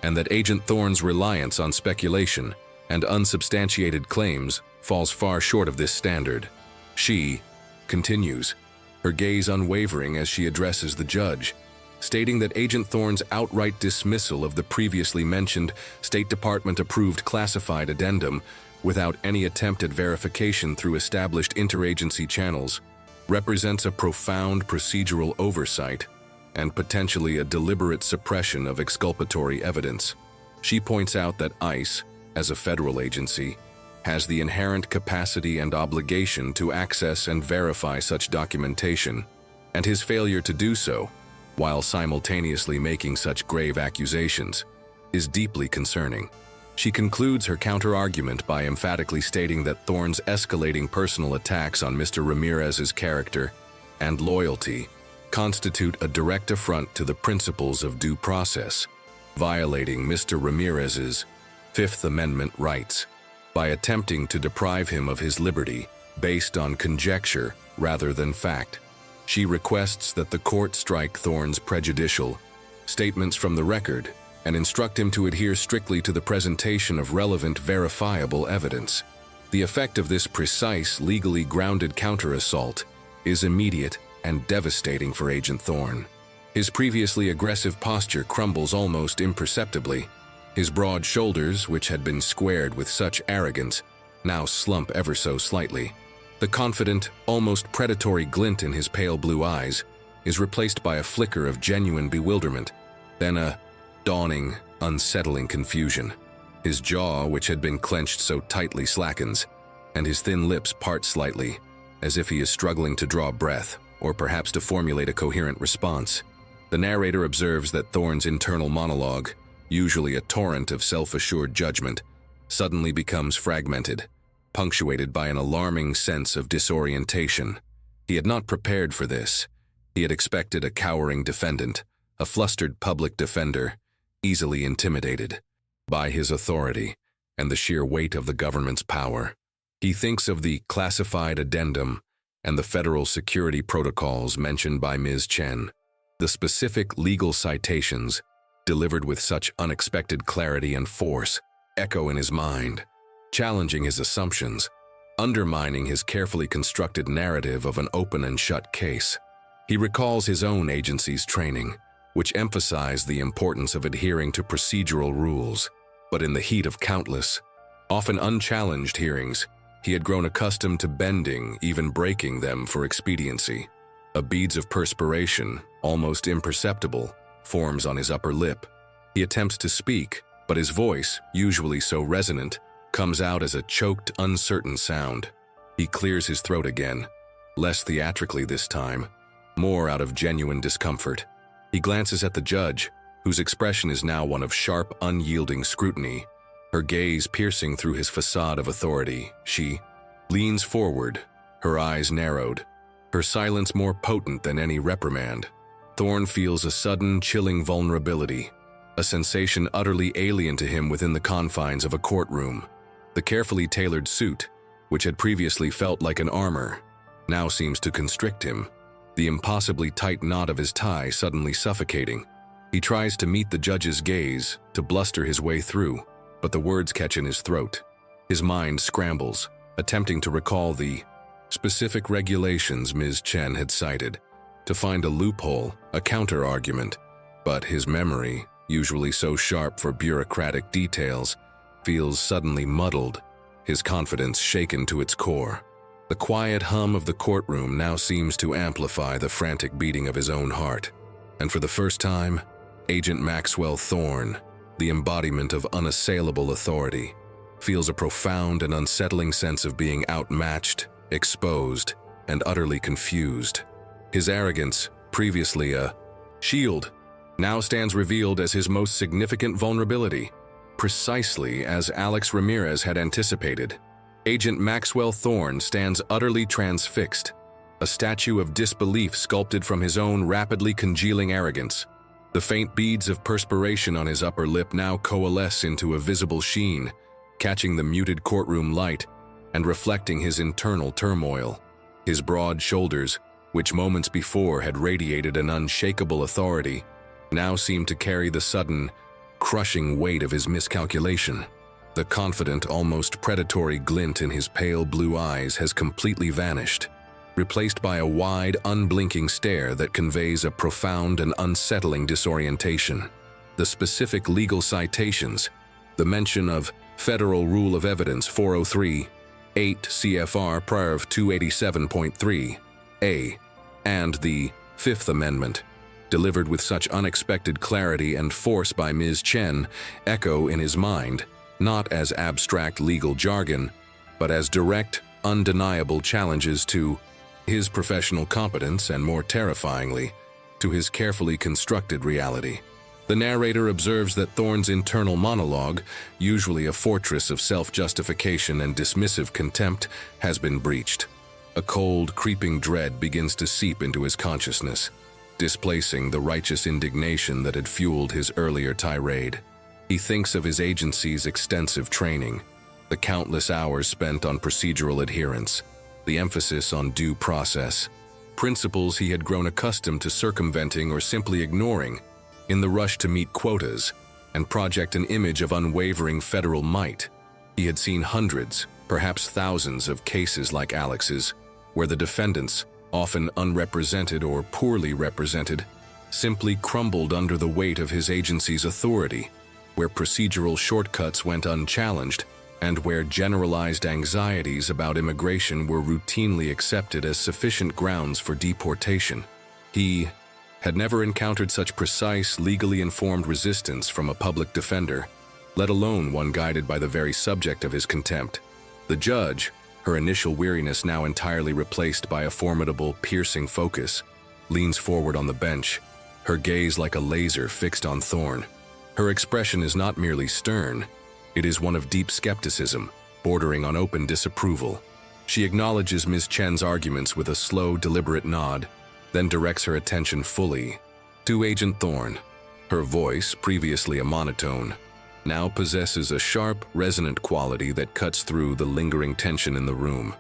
and that Agent Thorne's reliance on speculation and unsubstantiated claims falls far short of this standard. She continues, her gaze unwavering as she addresses the judge, stating that Agent Thorne's outright dismissal of the previously mentioned State Department-approved classified addendum without any attempt at verification through established interagency channels represents a profound procedural oversight and potentially a deliberate suppression of exculpatory evidence. She points out that ICE, as a federal agency, has the inherent capacity and obligation to access and verify such documentation, and his failure to do so, while simultaneously making such grave accusations, is deeply concerning. She concludes her counter-argument by emphatically stating that Thorne's escalating personal attacks on Mr. Ramirez's character and loyalty constitute a direct affront to the principles of due process, violating Mr. Ramirez's Fifth Amendment rights by attempting to deprive him of his liberty based on conjecture rather than fact. She requests that the court strike Thorne's prejudicial statements from the record and instruct him to adhere strictly to the presentation of relevant, verifiable evidence. The effect of this precise, legally grounded counter-assault is immediate and devastating for Agent Thorne. His previously aggressive posture crumbles almost imperceptibly. His broad shoulders, which had been squared with such arrogance, now slump ever so slightly. The confident, almost predatory glint in his pale blue eyes is replaced by a flicker of genuine bewilderment, then a dawning, unsettling confusion. His jaw, which had been clenched so tightly, slackens, and his thin lips part slightly, as if he is struggling to draw breath, or perhaps to formulate a coherent response. The narrator observes that Thorne's internal monologue, usually a torrent of self-assured judgment, suddenly becomes fragmented, punctuated by an alarming sense of disorientation. He had not prepared for this. He had expected a cowering defendant, a flustered public defender, easily intimidated by his authority and the sheer weight of the government's power. He thinks of the classified addendum and the federal security protocols mentioned by Ms. Chen. The specific legal citations, delivered with such unexpected clarity and force, echo in his mind, challenging his assumptions, undermining his carefully constructed narrative of an open and shut case. He recalls his own agency's training, which emphasized the importance of adhering to procedural rules, but in the heat of countless, often unchallenged hearings, he had grown accustomed to bending, even breaking them for expediency. A beads of perspiration, almost imperceptible, forms on his upper lip. He attempts to speak, but his voice, usually so resonant, comes out as a choked, uncertain sound. He clears his throat again, less theatrically this time, more out of genuine discomfort. He glances at the judge, whose expression is now one of sharp, unyielding scrutiny, her gaze piercing through his facade of authority. She leans forward, her eyes narrowed, her silence more potent than any reprimand. Thorne feels a sudden, chilling vulnerability, a sensation utterly alien to him within the confines of a courtroom. The carefully tailored suit, which had previously felt like an armor, now seems to constrict him, the impossibly tight knot of his tie suddenly suffocating. He tries to meet the judge's gaze, to bluster his way through, but the words catch in his throat. His mind scrambles, attempting to recall the specific regulations Ms. Chen had cited, to find a loophole, a counter-argument, but his memory, usually so sharp for bureaucratic details, feels suddenly muddled, his confidence shaken to its core. The quiet hum of the courtroom now seems to amplify the frantic beating of his own heart, and for the first time, Agent Maxwell Thorne, the embodiment of unassailable authority, feels a profound and unsettling sense of being outmatched, exposed, and utterly confused. His arrogance, previously a shield, now stands revealed as his most significant vulnerability. Precisely as Alex Ramirez had anticipated, Agent Maxwell Thorne stands utterly transfixed, a statue of disbelief sculpted from his own rapidly congealing arrogance. The faint beads of perspiration on his upper lip now coalesce into a visible sheen, catching the muted courtroom light and reflecting his internal turmoil. His broad shoulders, which moments before had radiated an unshakable authority, now seem to carry the sudden, crushing weight of his miscalculation. The confident, almost predatory glint in his pale blue eyes has completely vanished, replaced by a wide, unblinking stare that conveys a profound and unsettling disorientation. The specific legal citations, the mention of Federal Rule of Evidence 403, 8 CFR Paragraph 287.3a, and the Fifth Amendment, delivered with such unexpected clarity and force by Ms. Chen, echo in his mind, not as abstract legal jargon, but as direct, undeniable challenges to his professional competence and, more terrifyingly, to his carefully constructed reality. The narrator observes that Thorne's internal monologue, usually a fortress of self-justification and dismissive contempt, has been breached. A cold, creeping dread begins to seep into his consciousness, displacing the righteous indignation that had fueled his earlier tirade. He thinks of his agency's extensive training, the countless hours spent on procedural adherence, the emphasis on due process, principles he had grown accustomed to circumventing or simply ignoring in the rush to meet quotas and project an image of unwavering federal might. He had seen hundreds, perhaps thousands of cases like Alex's, where the defendants, often unrepresented or poorly represented, simply crumbled under the weight of his agency's authority, where procedural shortcuts went unchallenged, and where generalized anxieties about immigration were routinely accepted as sufficient grounds for deportation. He had never encountered such precise, legally informed resistance from a public defender, let alone one guided by the very subject of his contempt. The judge, her initial weariness now entirely replaced by a formidable, piercing focus, leans forward on the bench, her gaze like a laser fixed on Thorne. Her expression is not merely stern, it is one of deep skepticism, bordering on open disapproval. She acknowledges Ms. Chen's arguments with a slow, deliberate nod, then directs her attention fully to Agent Thorne. Her voice, previously a monotone, now possesses a sharp, resonant quality that cuts through the lingering tension in the room.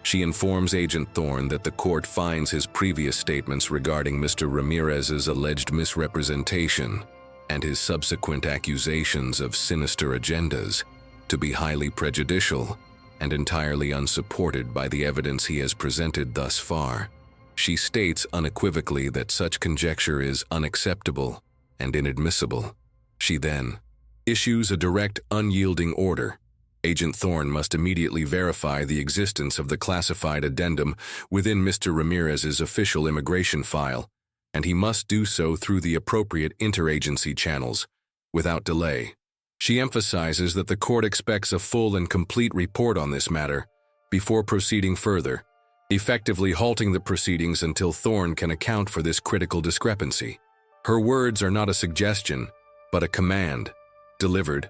She informs Agent Thorne that the court finds his previous statements regarding Mr. Ramirez's alleged misrepresentation and his subsequent accusations of sinister agendas to be highly prejudicial and entirely unsupported by the evidence he has presented thus far. She states unequivocally that such conjecture is unacceptable and inadmissible. She then issues a direct, unyielding order, Agent Thorne must immediately verify the existence of the classified addendum within Mr. Ramirez's official immigration file, and he must do so through the appropriate interagency channels, without delay. She emphasizes that the court expects a full and complete report on this matter before proceeding further, effectively halting the proceedings until Thorne can account for this critical discrepancy. Her words are not a suggestion, but a command, delivered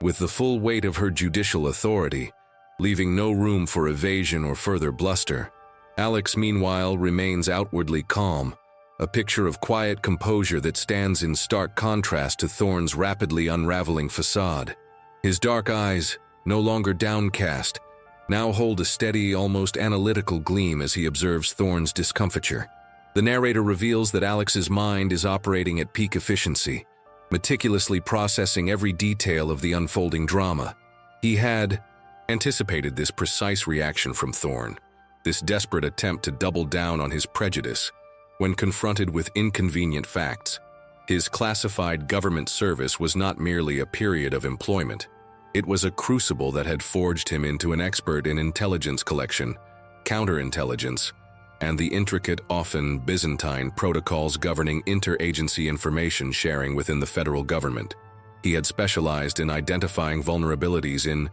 with the full weight of her judicial authority, leaving no room for evasion or further bluster. Alex, meanwhile, remains outwardly calm, a picture of quiet composure that stands in stark contrast to Thorne's rapidly unraveling facade. His dark eyes, no longer downcast, now hold a steady, almost analytical gleam as he observes Thorne's discomfiture. The narrator reveals that Alex's mind is operating at peak efficiency, meticulously processing every detail of the unfolding drama. He had anticipated this precise reaction from Thorne, this desperate attempt to double down on his prejudice when confronted with inconvenient facts. His classified government service was not merely a period of employment. It was a crucible that had forged him into an expert in intelligence collection, counterintelligence, and the intricate, often Byzantine protocols governing interagency information sharing within the federal government. He had specialized in identifying vulnerabilities in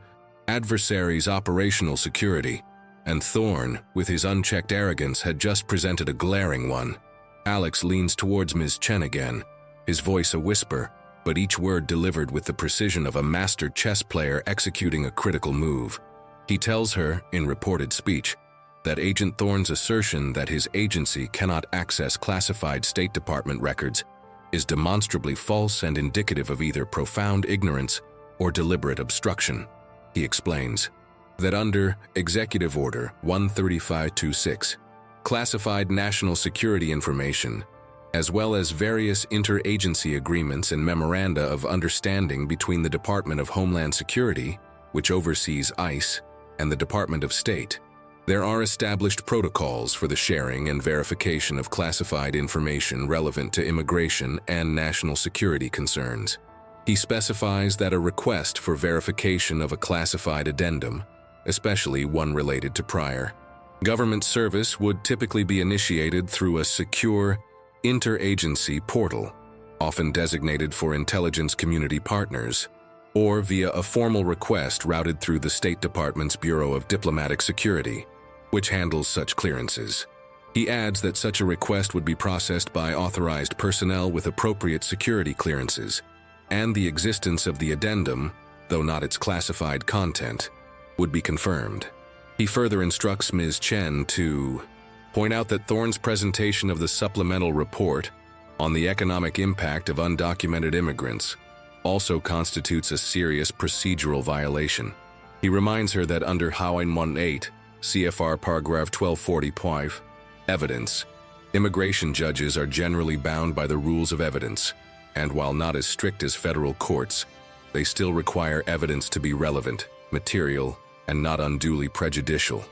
adversaries' operational security, and Thorne, with his unchecked arrogance, had just presented a glaring one. Alex leans towards Ms. Chen again, his voice a whisper, but each word delivered with the precision of a master chess player executing a critical move. He tells her, in reported speech, that Agent Thorne's assertion that his agency cannot access classified State Department records is demonstrably false and indicative of either profound ignorance or deliberate obstruction. He explains that under Executive Order 13526, classified national security information, as well as various interagency agreements and memoranda of understanding between the Department of Homeland Security, which oversees ICE, and the Department of State, there are established protocols for the sharing and verification of classified information relevant to immigration and national security concerns. He specifies that a request for verification of a classified addendum, especially one related to prior government service, would typically be initiated through a secure interagency portal, often designated for intelligence community partners, or via a formal request routed through the State Department's Bureau of Diplomatic Security, which handles such clearances. He adds that such a request would be processed by authorized personnel with appropriate security clearances, and the existence of the addendum, though not its classified content, would be confirmed. He further instructs Ms. Chen to point out that Thorne's presentation of the supplemental report on the economic impact of undocumented immigrants also constitutes a serious procedural violation. He reminds her that under Howine 18 CFR paragraph 1240.5, evidence, immigration judges are generally bound by the rules of evidence, and while not as strict as federal courts, they still require evidence to be relevant, material, and not unduly prejudicial.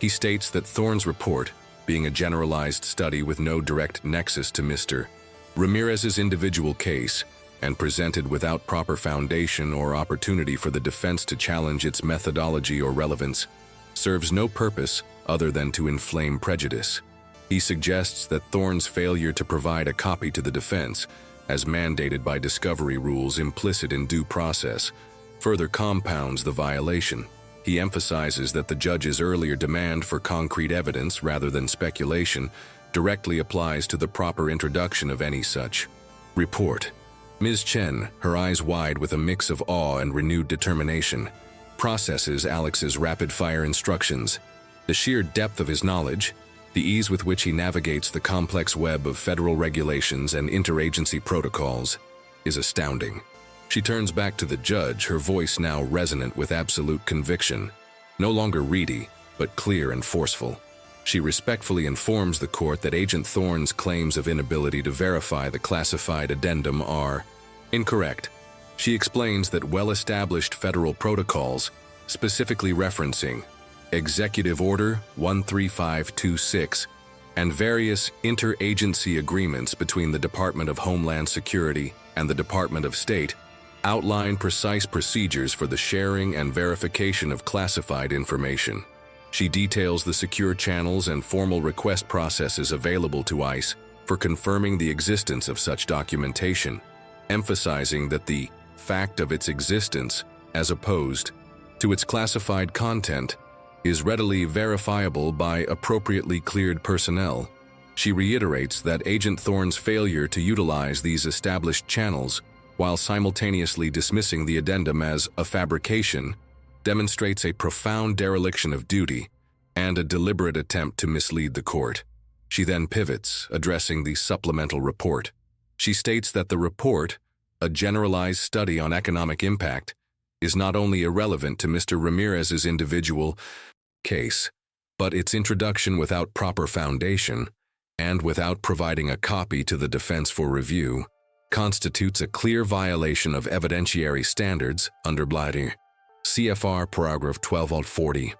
He states that Thorne's report, being a generalized study with no direct nexus to Mr. Ramirez's individual case, and presented without proper foundation or opportunity for the defense to challenge its methodology or relevance, serves no purpose other than to inflame prejudice. He suggests that Thorne's failure to provide a copy to the defense, as mandated by discovery rules implicit in due process, further compounds the violation. He emphasizes that the judge's earlier demand for concrete evidence rather than speculation directly applies to the proper introduction of any such report. Ms. Chen, her eyes wide with a mix of awe and renewed determination, processes Alex's rapid-fire instructions. The sheer depth of his knowledge, the ease with which he navigates the complex web of federal regulations and interagency protocols, is astounding. She turns back to the judge, her voice now resonant with absolute conviction, no longer reedy, but clear and forceful. She respectfully informs the court that Agent Thorne's claims of inability to verify the classified addendum are incorrect. She explains that well-established federal protocols, specifically referencing Executive Order 13526 and various interagency agreements between the Department of Homeland Security and the Department of State, outline precise procedures for the sharing and verification of classified information. She details the secure channels and formal request processes available to ICE for confirming the existence of such documentation, emphasizing that the fact of its existence, as opposed to its classified content, is readily verifiable by appropriately cleared personnel. She reiterates that Agent Thorne's failure to utilize these established channels while simultaneously dismissing the addendum as a fabrication demonstrates a profound dereliction of duty and a deliberate attempt to mislead the court. She then pivots, addressing the supplemental report. She states that the report, a generalized study on economic impact, is not only irrelevant to Mr. Ramirez's individual case, but its introduction without proper foundation and without providing a copy to the defense for review constitutes a clear violation of evidentiary standards under bladder CFR paragraph 1240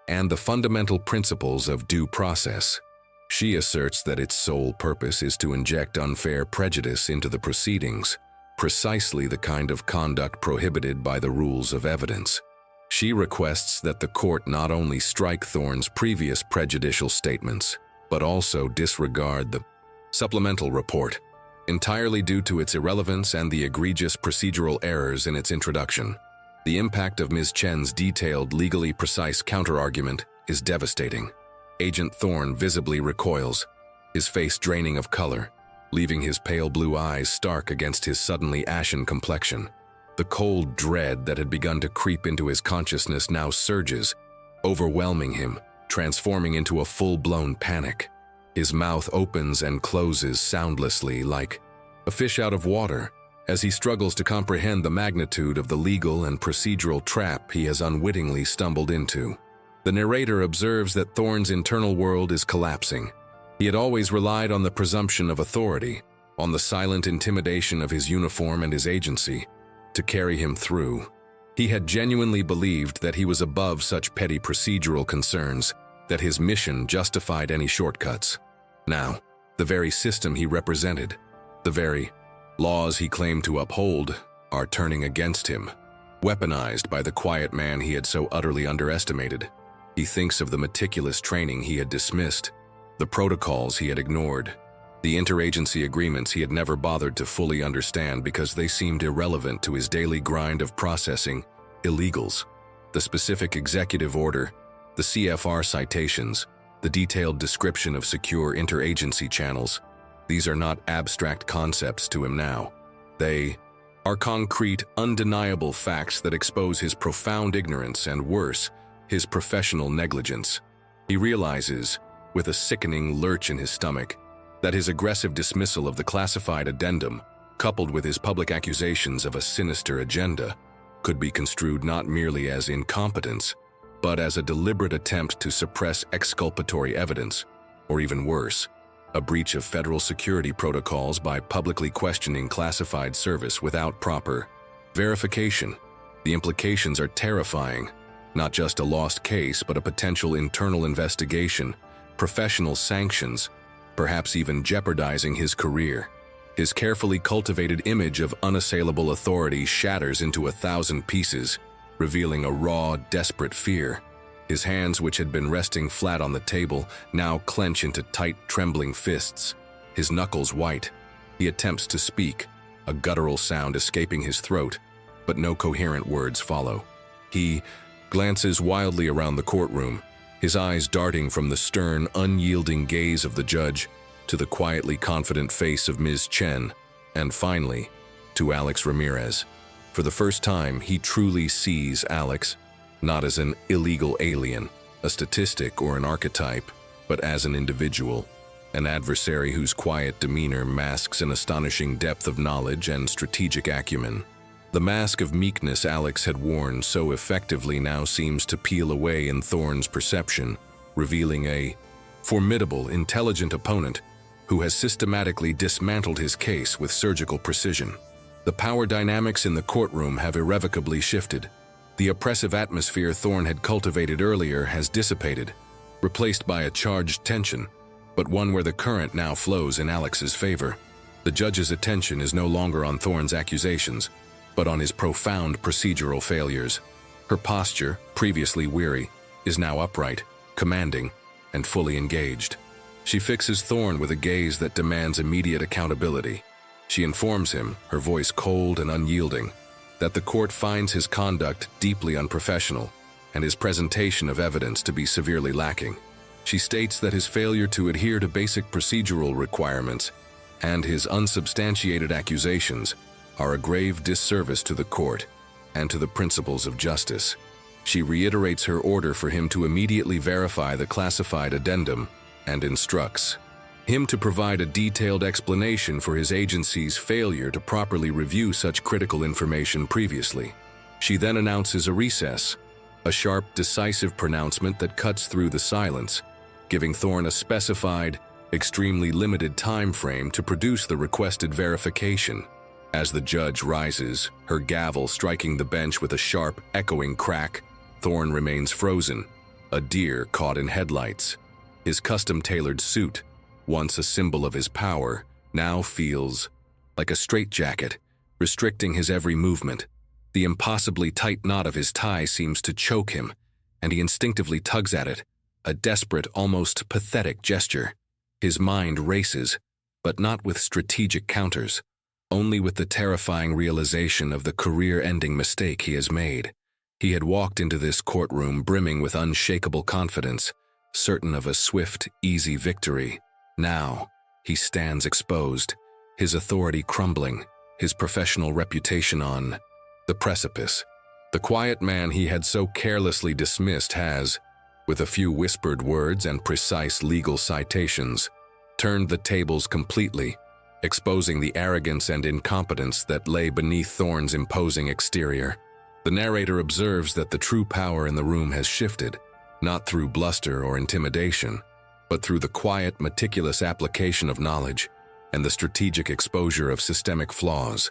and the fundamental principles of due process. She asserts that its sole purpose is to inject unfair prejudice into the proceedings, precisely the kind of conduct prohibited by the rules of evidence. She requests that the court not only strike Thorne's previous prejudicial statements, but also disregard the supplemental report, entirely due to its irrelevance and the egregious procedural errors in its introduction. The impact of Ms. Chen's detailed, legally precise counterargument is devastating. Agent Thorne visibly recoils, his face draining of color, leaving his pale blue eyes stark against his suddenly ashen complexion. The cold dread that had begun to creep into his consciousness now surges, overwhelming him, transforming into a full-blown panic. His mouth opens and closes soundlessly like a fish out of water as he struggles to comprehend the magnitude of the legal and procedural trap he has unwittingly stumbled into. The narrator observes that Thorne's internal world is collapsing. He had always relied on the presumption of authority, on the silent intimidation of his uniform and his agency, to carry him through. He had genuinely believed that he was above such petty procedural concerns, that his mission justified any shortcuts. Now, the very system he represented, the very laws he claimed to uphold, are turning against him, weaponized by the quiet man he had so utterly underestimated. He thinks of the meticulous training he had dismissed, the protocols he had ignored, the interagency agreements he had never bothered to fully understand because they seemed irrelevant to his daily grind of processing illegals, the specific executive order, the CFR citations, the detailed description of secure interagency channels. These are not abstract concepts to him now. They are concrete, undeniable facts that expose his profound ignorance and, worse, his professional negligence. He realizes, with a sickening lurch in his stomach, that his aggressive dismissal of the classified addendum, coupled with his public accusations of a sinister agenda, could be construed not merely as incompetence, but as a deliberate attempt to suppress exculpatory evidence, or even worse, a breach of federal security protocols by publicly questioning classified service without proper verification. The implications are terrifying. Not just a lost case, but a potential internal investigation, professional sanctions, perhaps even jeopardizing his career. His carefully cultivated image of unassailable authority shatters into 1,000 pieces, revealing a raw, desperate fear. His hands, which had been resting flat on the table, now clench into tight, trembling fists, his knuckles white. He attempts to speak, a guttural sound escaping his throat, but no coherent words follow. He glances wildly around the courtroom, his eyes darting from the stern, unyielding gaze of the judge to the quietly confident face of Ms. Chen, and finally, to Alex Ramirez. For the first time, he truly sees Alex, not as an illegal alien, a statistic or an archetype, but as an individual, an adversary whose quiet demeanor masks an astonishing depth of knowledge and strategic acumen. The mask of meekness Alex had worn so effectively now seems to peel away in Thorne's perception, revealing a formidable, intelligent opponent who has systematically dismantled his case with surgical precision. The power dynamics in the courtroom have irrevocably shifted. The oppressive atmosphere Thorne had cultivated earlier has dissipated, replaced by a charged tension, but one where the current now flows in Alex's favor. The judge's attention is no longer on Thorne's accusations, but on his profound procedural failures. Her posture, previously weary, is now upright, commanding, and fully engaged. She fixes Thorne with a gaze that demands immediate accountability. She informs him, her voice cold and unyielding, that the court finds his conduct deeply unprofessional and his presentation of evidence to be severely lacking. She states that his failure to adhere to basic procedural requirements and his unsubstantiated accusations are a grave disservice to the court and to the principles of justice. She reiterates her order for him to immediately verify the classified addendum and instructs him to provide a detailed explanation for his agency's failure to properly review such critical information previously. She then announces a recess, a sharp, decisive pronouncement that cuts through the silence, giving Thorne a specified, extremely limited time frame to produce the requested verification. As the judge rises, her gavel striking the bench with a sharp, echoing crack, Thorne remains frozen, a deer caught in headlights. His custom-tailored suit, once a symbol of his power, now feels like a straitjacket, restricting his every movement. The impossibly tight knot of his tie seems to choke him, and he instinctively tugs at it, a desperate, almost pathetic gesture. His mind races, but not with strategic counters, only with the terrifying realization of the career-ending mistake he has made. He had walked into this courtroom brimming with unshakable confidence, certain of a swift, easy victory. Now, he stands exposed, his authority crumbling, his professional reputation on the precipice. The quiet man he had so carelessly dismissed has, with a few whispered words and precise legal citations, turned the tables completely, exposing the arrogance and incompetence that lay beneath Thorne's imposing exterior. The narrator observes that the true power in the room has shifted, not through bluster or intimidation, but through the quiet, meticulous application of knowledge and the strategic exposure of systemic flaws,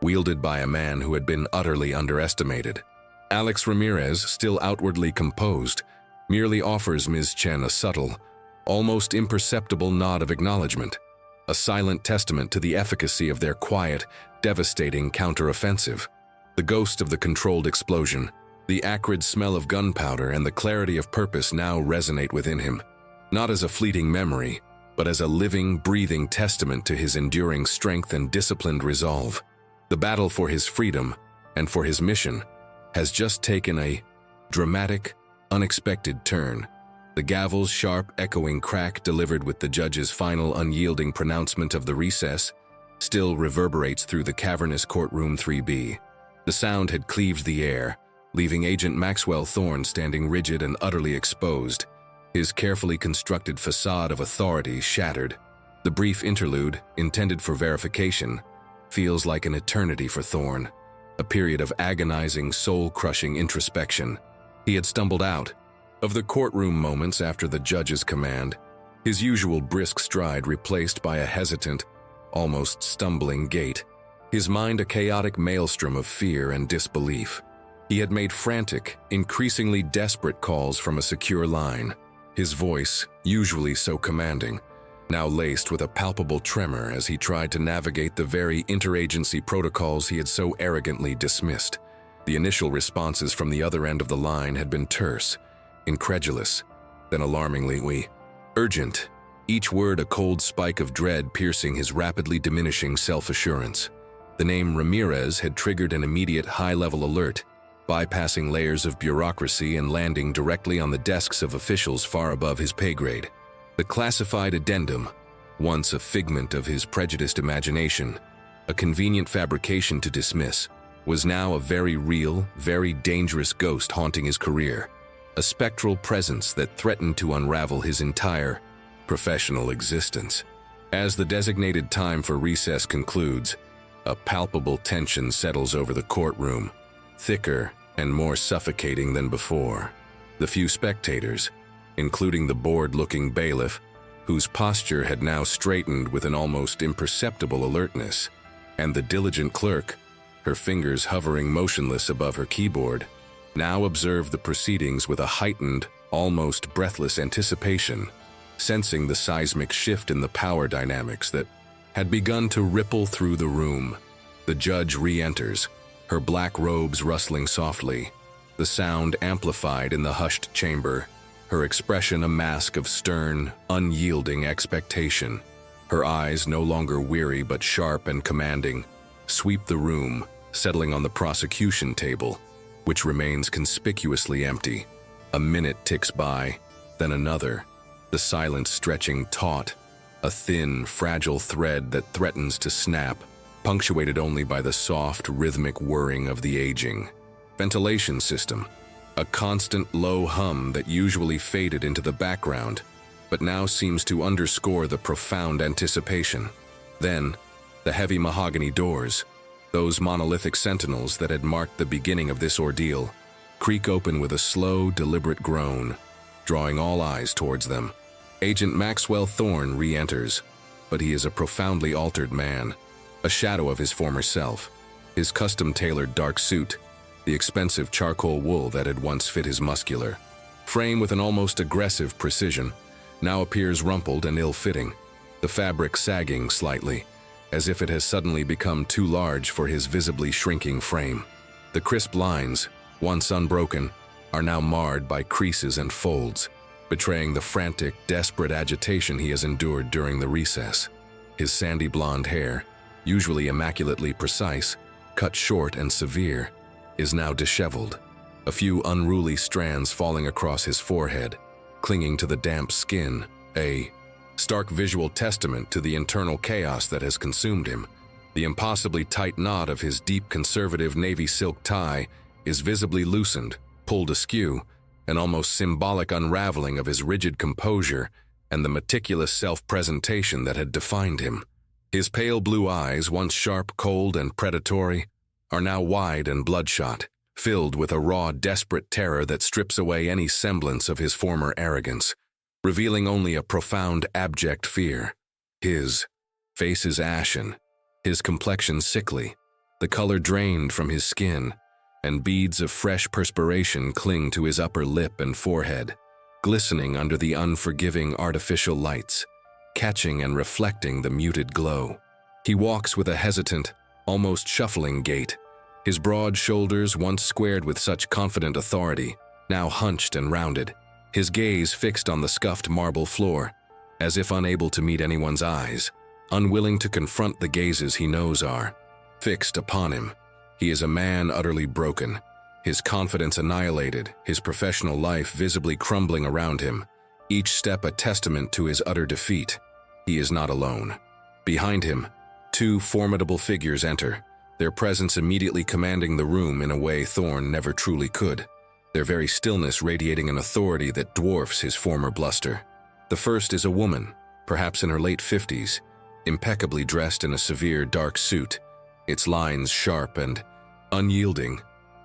wielded by a man who had been utterly underestimated. Alex Ramirez, still outwardly composed, merely offers Ms. Chen a subtle, almost imperceptible nod of acknowledgement, a silent testament to the efficacy of their quiet, devastating counteroffensive. The ghost of the controlled explosion, the acrid smell of gunpowder, and the clarity of purpose now resonate within him, not as a fleeting memory, but as a living, breathing testament to his enduring strength and disciplined resolve. The battle for his freedom and for his mission has just taken a dramatic, unexpected turn. The gavel's sharp, echoing crack delivered with the judge's final unyielding pronouncement of the recess still reverberates through the cavernous courtroom 3B. The sound had cleaved the air, leaving Agent Maxwell Thorne standing rigid and utterly exposed, his carefully constructed facade of authority shattered. The brief interlude, intended for verification, feels like an eternity for Thorne, a period of agonizing, soul-crushing introspection. He had stumbled out of the courtroom moments after the judge's command, his usual brisk stride replaced by a hesitant, almost stumbling gait, his mind a chaotic maelstrom of fear and disbelief. He had made frantic, increasingly desperate calls from a secure line, his voice, usually so commanding, now laced with a palpable tremor as he tried to navigate the very interagency protocols he had so arrogantly dismissed. The initial responses from the other end of the line had been terse, incredulous, then alarmingly urgent, each word a cold spike of dread piercing his rapidly diminishing self-assurance. The name Ramirez had triggered an immediate high-level alert, bypassing layers of bureaucracy and landing directly on the desks of officials far above his pay grade. The classified addendum, once a figment of his prejudiced imagination, a convenient fabrication to dismiss, was now a very real, very dangerous ghost haunting his career, a spectral presence that threatened to unravel his entire professional existence. As the designated time for recess concludes, a palpable tension settles over the courtroom, thicker and more suffocating than before. The few spectators, including the bored-looking bailiff, whose posture had now straightened with an almost imperceptible alertness, and the diligent clerk, her fingers hovering motionless above her keyboard, now observed the proceedings with a heightened, almost breathless anticipation, sensing the seismic shift in the power dynamics that had begun to ripple through the room. The judge re-enters, her black robes rustling softly, the sound amplified in the hushed chamber, her expression a mask of stern, unyielding expectation. Her eyes, no longer weary but sharp and commanding, sweep the room, settling on the prosecution table, which remains conspicuously empty. A minute ticks by, then another, the silence stretching taut, a thin, fragile thread that threatens to snap, punctuated only by the soft, rhythmic whirring of the aging ventilation system, a constant low hum that usually faded into the background, but now seems to underscore the profound anticipation. Then, the heavy mahogany doors, those monolithic sentinels that had marked the beginning of this ordeal, creak open with a slow, deliberate groan, drawing all eyes towards them. Agent Maxwell Thorne re-enters, but he is a profoundly altered man, a shadow of his former self. His custom-tailored dark suit, the expensive charcoal wool that had once fit his muscular frame with an almost aggressive precision, now appears rumpled and ill-fitting, the fabric sagging slightly, as if it has suddenly become too large for his visibly shrinking frame. The crisp lines, once unbroken, are now marred by creases and folds, betraying the frantic, desperate agitation he has endured during the recess. His sandy blonde hair, usually immaculately precise, cut short and severe, is now disheveled, a few unruly strands falling across his forehead, clinging to the damp skin, a stark visual testament to the internal chaos that has consumed him. The impossibly tight knot of his deep conservative navy silk tie is visibly loosened, pulled askew, an almost symbolic unraveling of his rigid composure and the meticulous self-presentation that had defined him. His pale blue eyes, once sharp, cold, and predatory, are now wide and bloodshot, filled with a raw, desperate terror that strips away any semblance of his former arrogance, revealing only a profound, abject fear. His face is ashen, his complexion sickly, the color drained from his skin, and beads of fresh perspiration cling to his upper lip and forehead, glistening under the unforgiving artificial lights, catching and reflecting the muted glow. He walks with a hesitant, almost shuffling gait, his broad shoulders, once squared with such confident authority, now hunched and rounded, his gaze fixed on the scuffed marble floor, as if unable to meet anyone's eyes, unwilling to confront the gazes he knows are fixed upon him. He is a man utterly broken, his confidence annihilated, his professional life visibly crumbling around him, each step a testament to his utter defeat. He is not alone. Behind him, two formidable figures enter, their presence immediately commanding the room in a way Thorne never truly could, their very stillness radiating an authority that dwarfs his former bluster. The first is a woman, perhaps in her late 50s, impeccably dressed in a severe dark suit, its lines sharp and unyielding,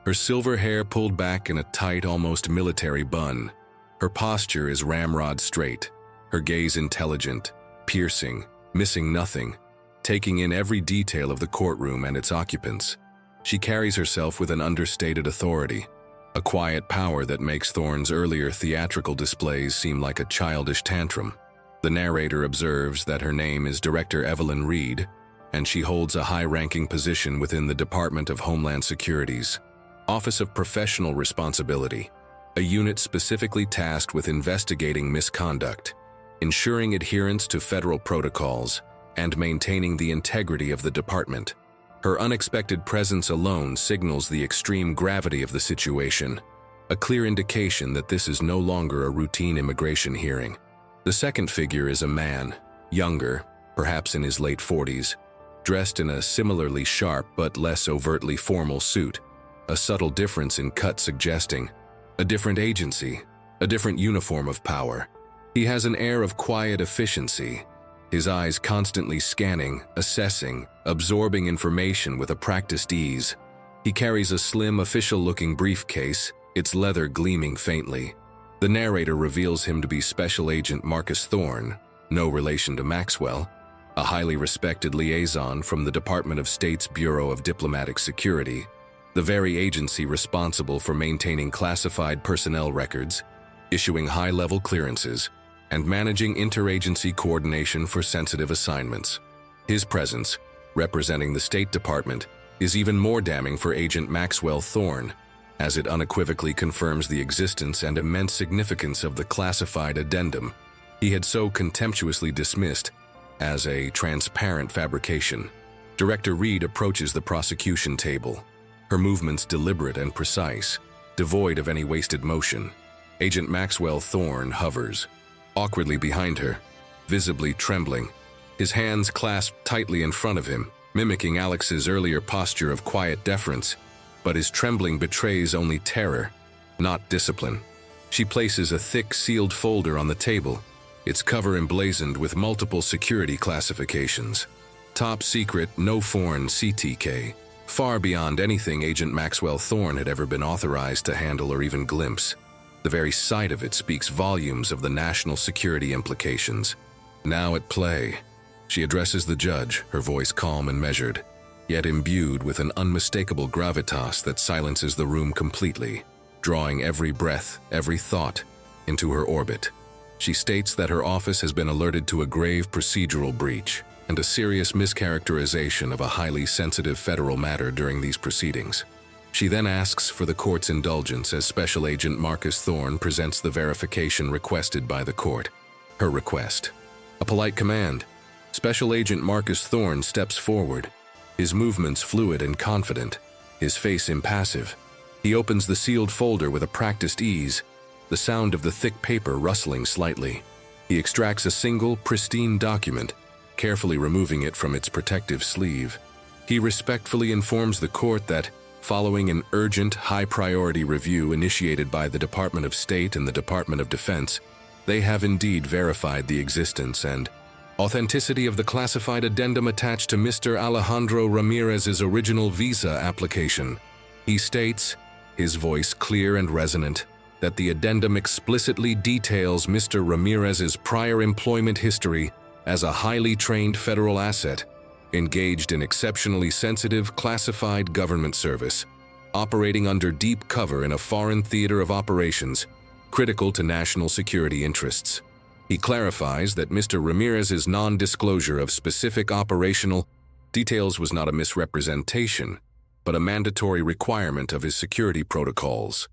her silver hair pulled back in a tight, almost military bun. Her posture is ramrod straight, her gaze intelligent, piercing, missing nothing, taking in every detail of the courtroom and its occupants. She carries herself with an understated authority, a quiet power that makes Thorne's earlier theatrical displays seem like a childish tantrum. The narrator observes that her name is Director Evelyn Reed, and she holds a high-ranking position within the Department of Homeland Security's Office of Professional Responsibility, a unit specifically tasked with investigating misconduct, ensuring adherence to federal protocols, and maintaining the integrity of the department. Her unexpected presence alone signals the extreme gravity of the situation, a clear indication that this is no longer a routine immigration hearing. The second figure is a man, younger, perhaps in his late 40s, dressed in a similarly sharp but less overtly formal suit, a subtle difference in cut suggesting a different agency, a different uniform of power. He has an air of quiet efficiency, his eyes constantly scanning, assessing, absorbing information with a practiced ease. He carries a slim, official-looking briefcase, its leather gleaming faintly. The narrator reveals him to be Special Agent Marcus Thorne, no relation to Maxwell, a highly respected liaison from the Department of State's Bureau of Diplomatic Security, the very agency responsible for maintaining classified personnel records, issuing high-level clearances, and managing interagency coordination for sensitive assignments. His presence, representing the State Department, is even more damning for Agent Maxwell Thorne, as it unequivocally confirms the existence and immense significance of the classified addendum he had so contemptuously dismissed as a transparent fabrication. Director Reed approaches the prosecution table, her movements deliberate and precise, devoid of any wasted motion. Agent Maxwell Thorne hovers, awkwardly behind her, visibly trembling, his hands clasped tightly in front of him, mimicking Alex's earlier posture of quiet deference, but his trembling betrays only terror, not discipline. She places a thick, sealed folder on the table, its cover emblazoned with multiple security classifications. Top secret, no foreign CTK, far beyond anything Agent Maxwell Thorne had ever been authorized to handle or even glimpse. The very sight of it speaks volumes of the national security implications. Now at play, she addresses the judge, her voice calm and measured, yet imbued with an unmistakable gravitas that silences the room completely, drawing every breath, every thought into her orbit. She states that her office has been alerted to a grave procedural breach and a serious mischaracterization of a highly sensitive federal matter during these proceedings. She then asks for the court's indulgence as Special Agent Marcus Thorne presents the verification requested by the court. Her request. A polite command. Special Agent Marcus Thorne steps forward, his movements fluid and confident, his face impassive. He opens the sealed folder with a practiced ease, the sound of the thick paper rustling slightly. He extracts a single, pristine document, carefully removing it from its protective sleeve. He respectfully informs the court that, following an urgent, high-priority review initiated by the Department of State and the Department of Defense, they have indeed verified the existence and authenticity of the classified addendum attached to Mr. Alejandro Ramirez's original visa application. He states, his voice clear and resonant, that the addendum explicitly details Mr. Ramirez's prior employment history as a highly trained federal asset, engaged in exceptionally sensitive classified government service, operating under deep cover in a foreign theater of operations, critical to national security interests. He clarifies that Mr. Ramirez's non-disclosure of specific operational details was not a misrepresentation, but a mandatory requirement of his security protocols,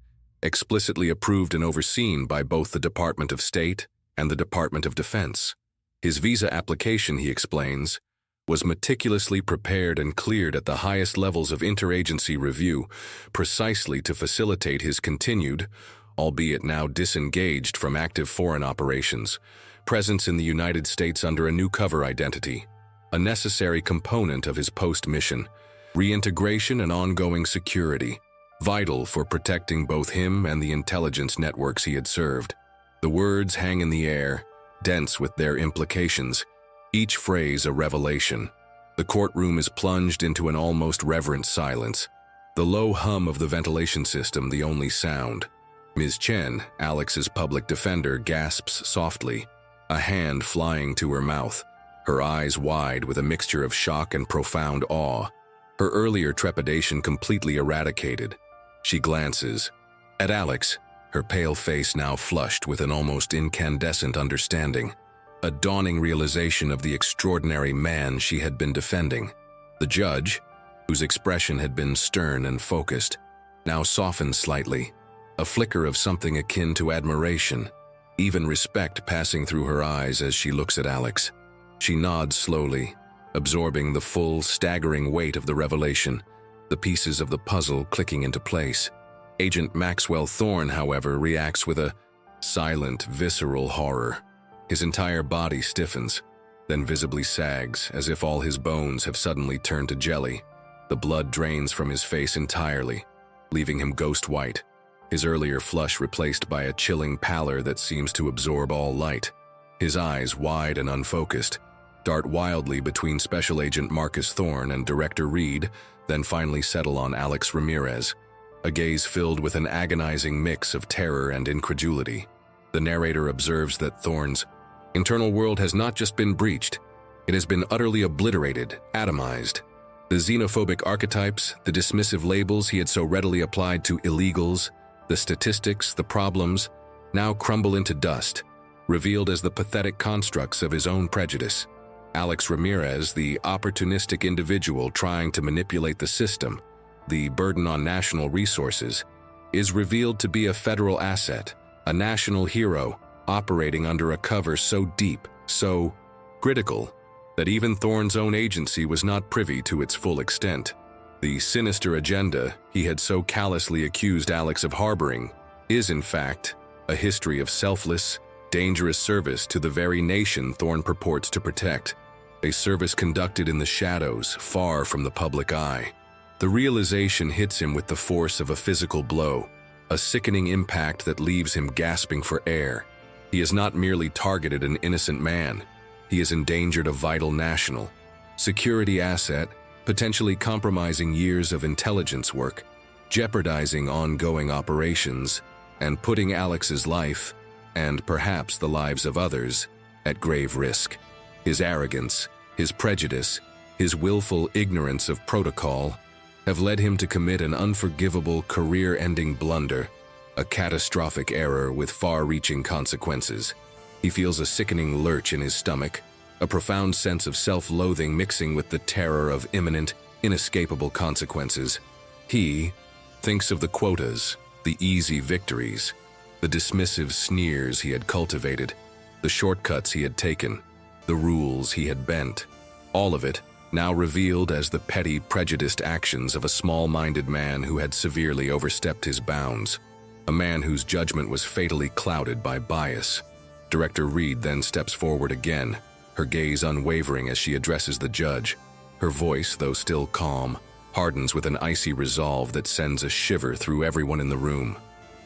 explicitly approved and overseen by both the Department of State and the Department of Defense. His visa application, he explains, was meticulously prepared and cleared at the highest levels of interagency review, precisely to facilitate his continued, albeit now disengaged from active foreign operations, presence in the United States under a new cover identity, a necessary component of his post-mission, reintegration and ongoing security, vital for protecting both him and the intelligence networks he had served. The words hang in the air, dense with their implications, each phrase a revelation. The courtroom is plunged into an almost reverent silence, the low hum of the ventilation system the only sound. Ms. Chen, Alex's public defender, gasps softly, a hand flying to her mouth, her eyes wide with a mixture of shock and profound awe, her earlier trepidation completely eradicated. She glances at Alex, her pale face now flushed with an almost incandescent understanding, a dawning realization of the extraordinary man she had been defending. The judge, whose expression had been stern and focused, now softened slightly, a flicker of something akin to admiration, even respect passing through her eyes as she looks at Alex. She nods slowly, absorbing the full, staggering weight of the revelation, the pieces of the puzzle clicking into place. Agent Maxwell Thorne, however, reacts with a silent, visceral horror. His entire body stiffens, then visibly sags, as if all his bones have suddenly turned to jelly. The blood drains from his face entirely, leaving him ghost white, his earlier flush replaced by a chilling pallor that seems to absorb all light. His eyes, wide and unfocused, dart wildly between Special Agent Marcus Thorne and Director Reed, then finally settle on Alex Ramirez, a gaze filled with an agonizing mix of terror and incredulity. The narrator observes that Thorne's internal world has not just been breached, it has been utterly obliterated, atomized. The xenophobic archetypes, the dismissive labels he had so readily applied to illegals, the statistics, the problems, now crumble into dust, revealed as the pathetic constructs of his own prejudice. Alex Ramirez, the opportunistic individual trying to manipulate the system, the burden on national resources, is revealed to be a federal asset, a national hero operating under a cover so deep, so critical, that even Thorne's own agency was not privy to its full extent. The sinister agenda he had so callously accused Alex of harboring is, in fact, a history of selfless, dangerous service to the very nation Thorne purports to protect, a service conducted in the shadows, far from the public eye. The realization hits him with the force of a physical blow, a sickening impact that leaves him gasping for air. He has not merely targeted an innocent man, he has endangered a vital national security asset, potentially compromising years of intelligence work, jeopardizing ongoing operations, and putting Alex's life, and perhaps the lives of others, at grave risk. His arrogance, his prejudice, his willful ignorance of protocol have led him to commit an unforgivable career-ending blunder, a catastrophic error with far-reaching consequences. He feels a sickening lurch in his stomach, a profound sense of self-loathing mixing with the terror of imminent, inescapable consequences. He thinks of the quotas, the easy victories, the dismissive sneers he had cultivated, the shortcuts he had taken, the rules he had bent, all of it now revealed as the petty, prejudiced actions of a small-minded man who had severely overstepped his bounds, a man whose judgment was fatally clouded by bias. Director Reed then steps forward again, her gaze unwavering as she addresses the judge. Her voice, though still calm, hardens with an icy resolve that sends a shiver through everyone in the room.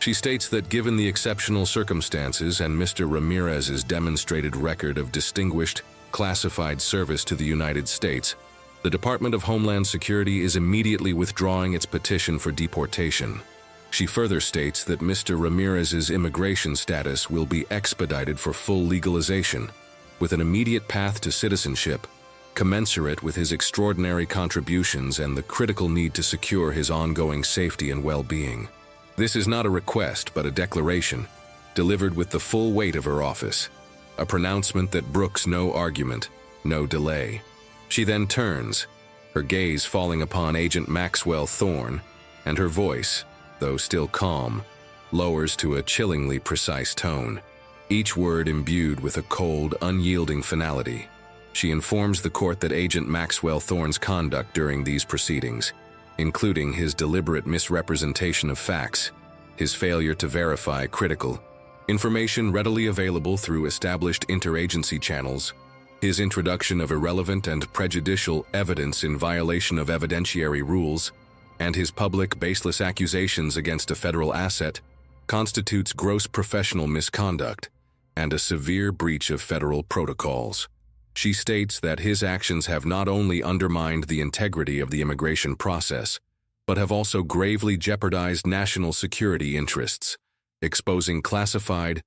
She states that given the exceptional circumstances and Mr. Ramirez's demonstrated record of distinguished, classified service to the United States, the Department of Homeland Security is immediately withdrawing its petition for deportation. She further states that Mr. Ramirez's immigration status will be expedited for full legalization, with an immediate path to citizenship, commensurate with his extraordinary contributions and the critical need to secure his ongoing safety and well-being. This is not a request, but a declaration, delivered with the full weight of her office, a pronouncement that brooks no argument, no delay. She then turns, her gaze falling upon Agent Maxwell Thorne, and her voice, though still calm, lowers to a chillingly precise tone, each word imbued with a cold, unyielding finality. She informs the court that Agent Maxwell Thorne's conduct during these proceedings, including his deliberate misrepresentation of facts, his failure to verify critical information readily available through established interagency channels, his introduction of irrelevant and prejudicial evidence in violation of evidentiary rules, and his public, baseless accusations against a federal asset, constitutes gross professional misconduct and a severe breach of federal protocols. She states that his actions have not only undermined the integrity of the immigration process, but have also gravely jeopardized national security interests, exposing classified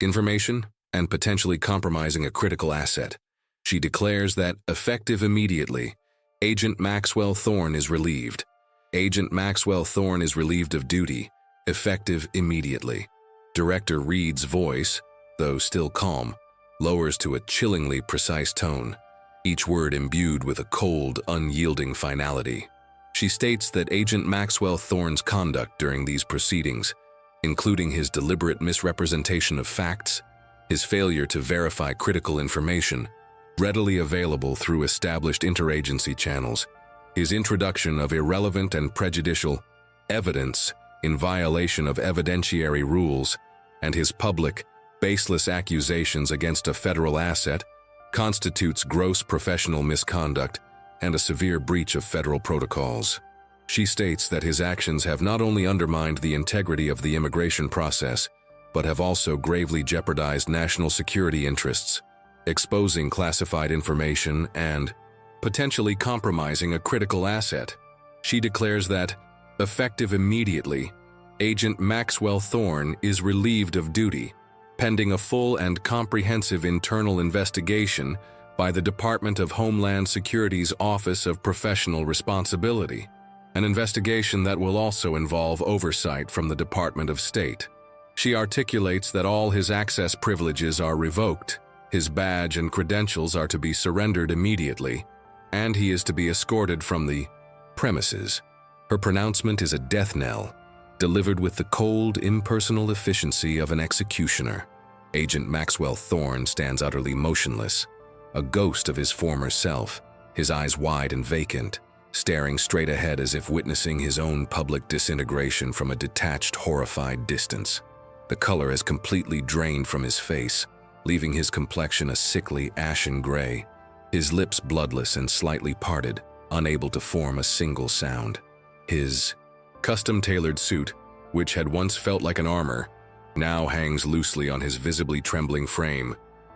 information and potentially compromising a critical asset. She declares that, effective immediately, Agent Maxwell Thorne is relieved. Agent Maxwell Thorne is relieved of duty, effective immediately. Director Reed's voice, though still calm, lowers to a chillingly precise tone, each word imbued with a cold, unyielding finality. She states that Agent Maxwell Thorne's conduct during these proceedings, including his deliberate misrepresentation of facts, his failure to verify critical information, readily available through established interagency channels, his introduction of irrelevant and prejudicial evidence in violation of evidentiary rules, and his public, baseless accusations against a federal asset, constitutes gross professional misconduct and a severe breach of federal protocols. She states that his actions have not only undermined the integrity of the immigration process, but have also gravely jeopardized national security interests, exposing classified information and potentially compromising a critical asset. She declares that, effective immediately, Agent Maxwell Thorne is relieved of duty, pending a full and comprehensive internal investigation by the Department of Homeland Security's Office of Professional Responsibility, an investigation that will also involve oversight from the Department of State. She articulates that all his access privileges are revoked, His badge and credentials are to be surrendered immediately, and he is to be escorted from the premises. Her pronouncement is a death knell, delivered with the cold, impersonal efficiency of an executioner. Agent Maxwell Thorne stands utterly motionless, a ghost of his former self, his eyes wide and vacant, staring straight ahead as if witnessing his own public disintegration from a detached, horrified distance. The color has completely drained from his face, leaving his complexion a sickly, ashen gray, his lips bloodless and slightly parted, unable to form a single sound. His custom-tailored suit, which had once felt like an armor, now hangs loosely on his visibly trembling frame,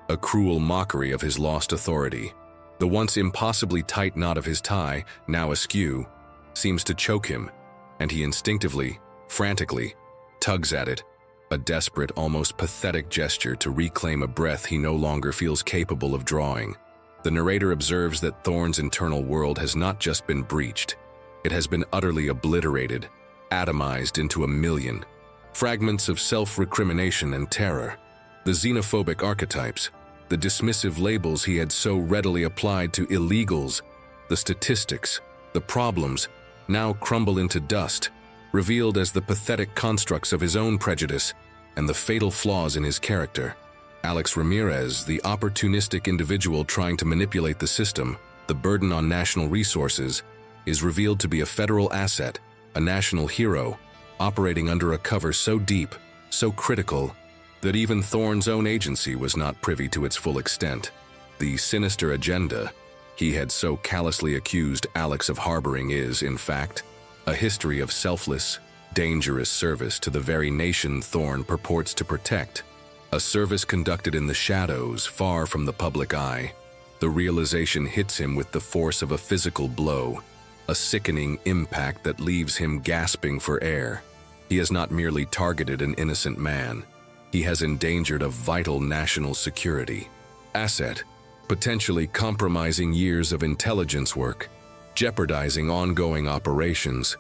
a cruel mockery of his lost authority. The once impossibly tight knot of his tie, now askew, seems to choke him, and he instinctively, frantically, tugs at it, a desperate, almost pathetic gesture to reclaim a breath he no longer feels capable of drawing. The narrator observes that Thorne's internal world has not just been breached, it has been utterly obliterated, atomized into a million fragments of self-recrimination and terror. The xenophobic archetypes, the dismissive labels he had so readily applied to illegals, the statistics, the problems, now crumble into dust, revealed as the pathetic constructs of his own prejudice and the fatal flaws in his character. Alex Ramirez, the opportunistic individual trying to manipulate the system, the burden on national resources, is revealed to be a federal asset, a national hero, operating under a cover so deep, so critical, that even Thorne's own agency was not privy to its full extent. The sinister agenda he had so callously accused Alex of harboring is, in fact, a history of selfless, dangerous service to the very nation Thorne purports to protect, a service conducted in the shadows, far from the public eye. The realization hits him with the force of a physical blow, a sickening impact that leaves him gasping for air. He has not merely targeted an innocent man, he has endangered a vital national security asset, potentially compromising years of intelligence work, jeopardizing ongoing operations,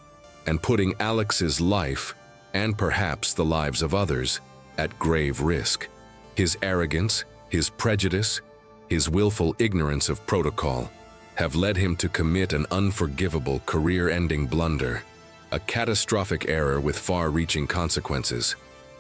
and putting Alex's life, and perhaps the lives of others, at grave risk. His arrogance, his prejudice, his willful ignorance of protocol have led him to commit an unforgivable, career-ending blunder, a catastrophic error with far-reaching consequences.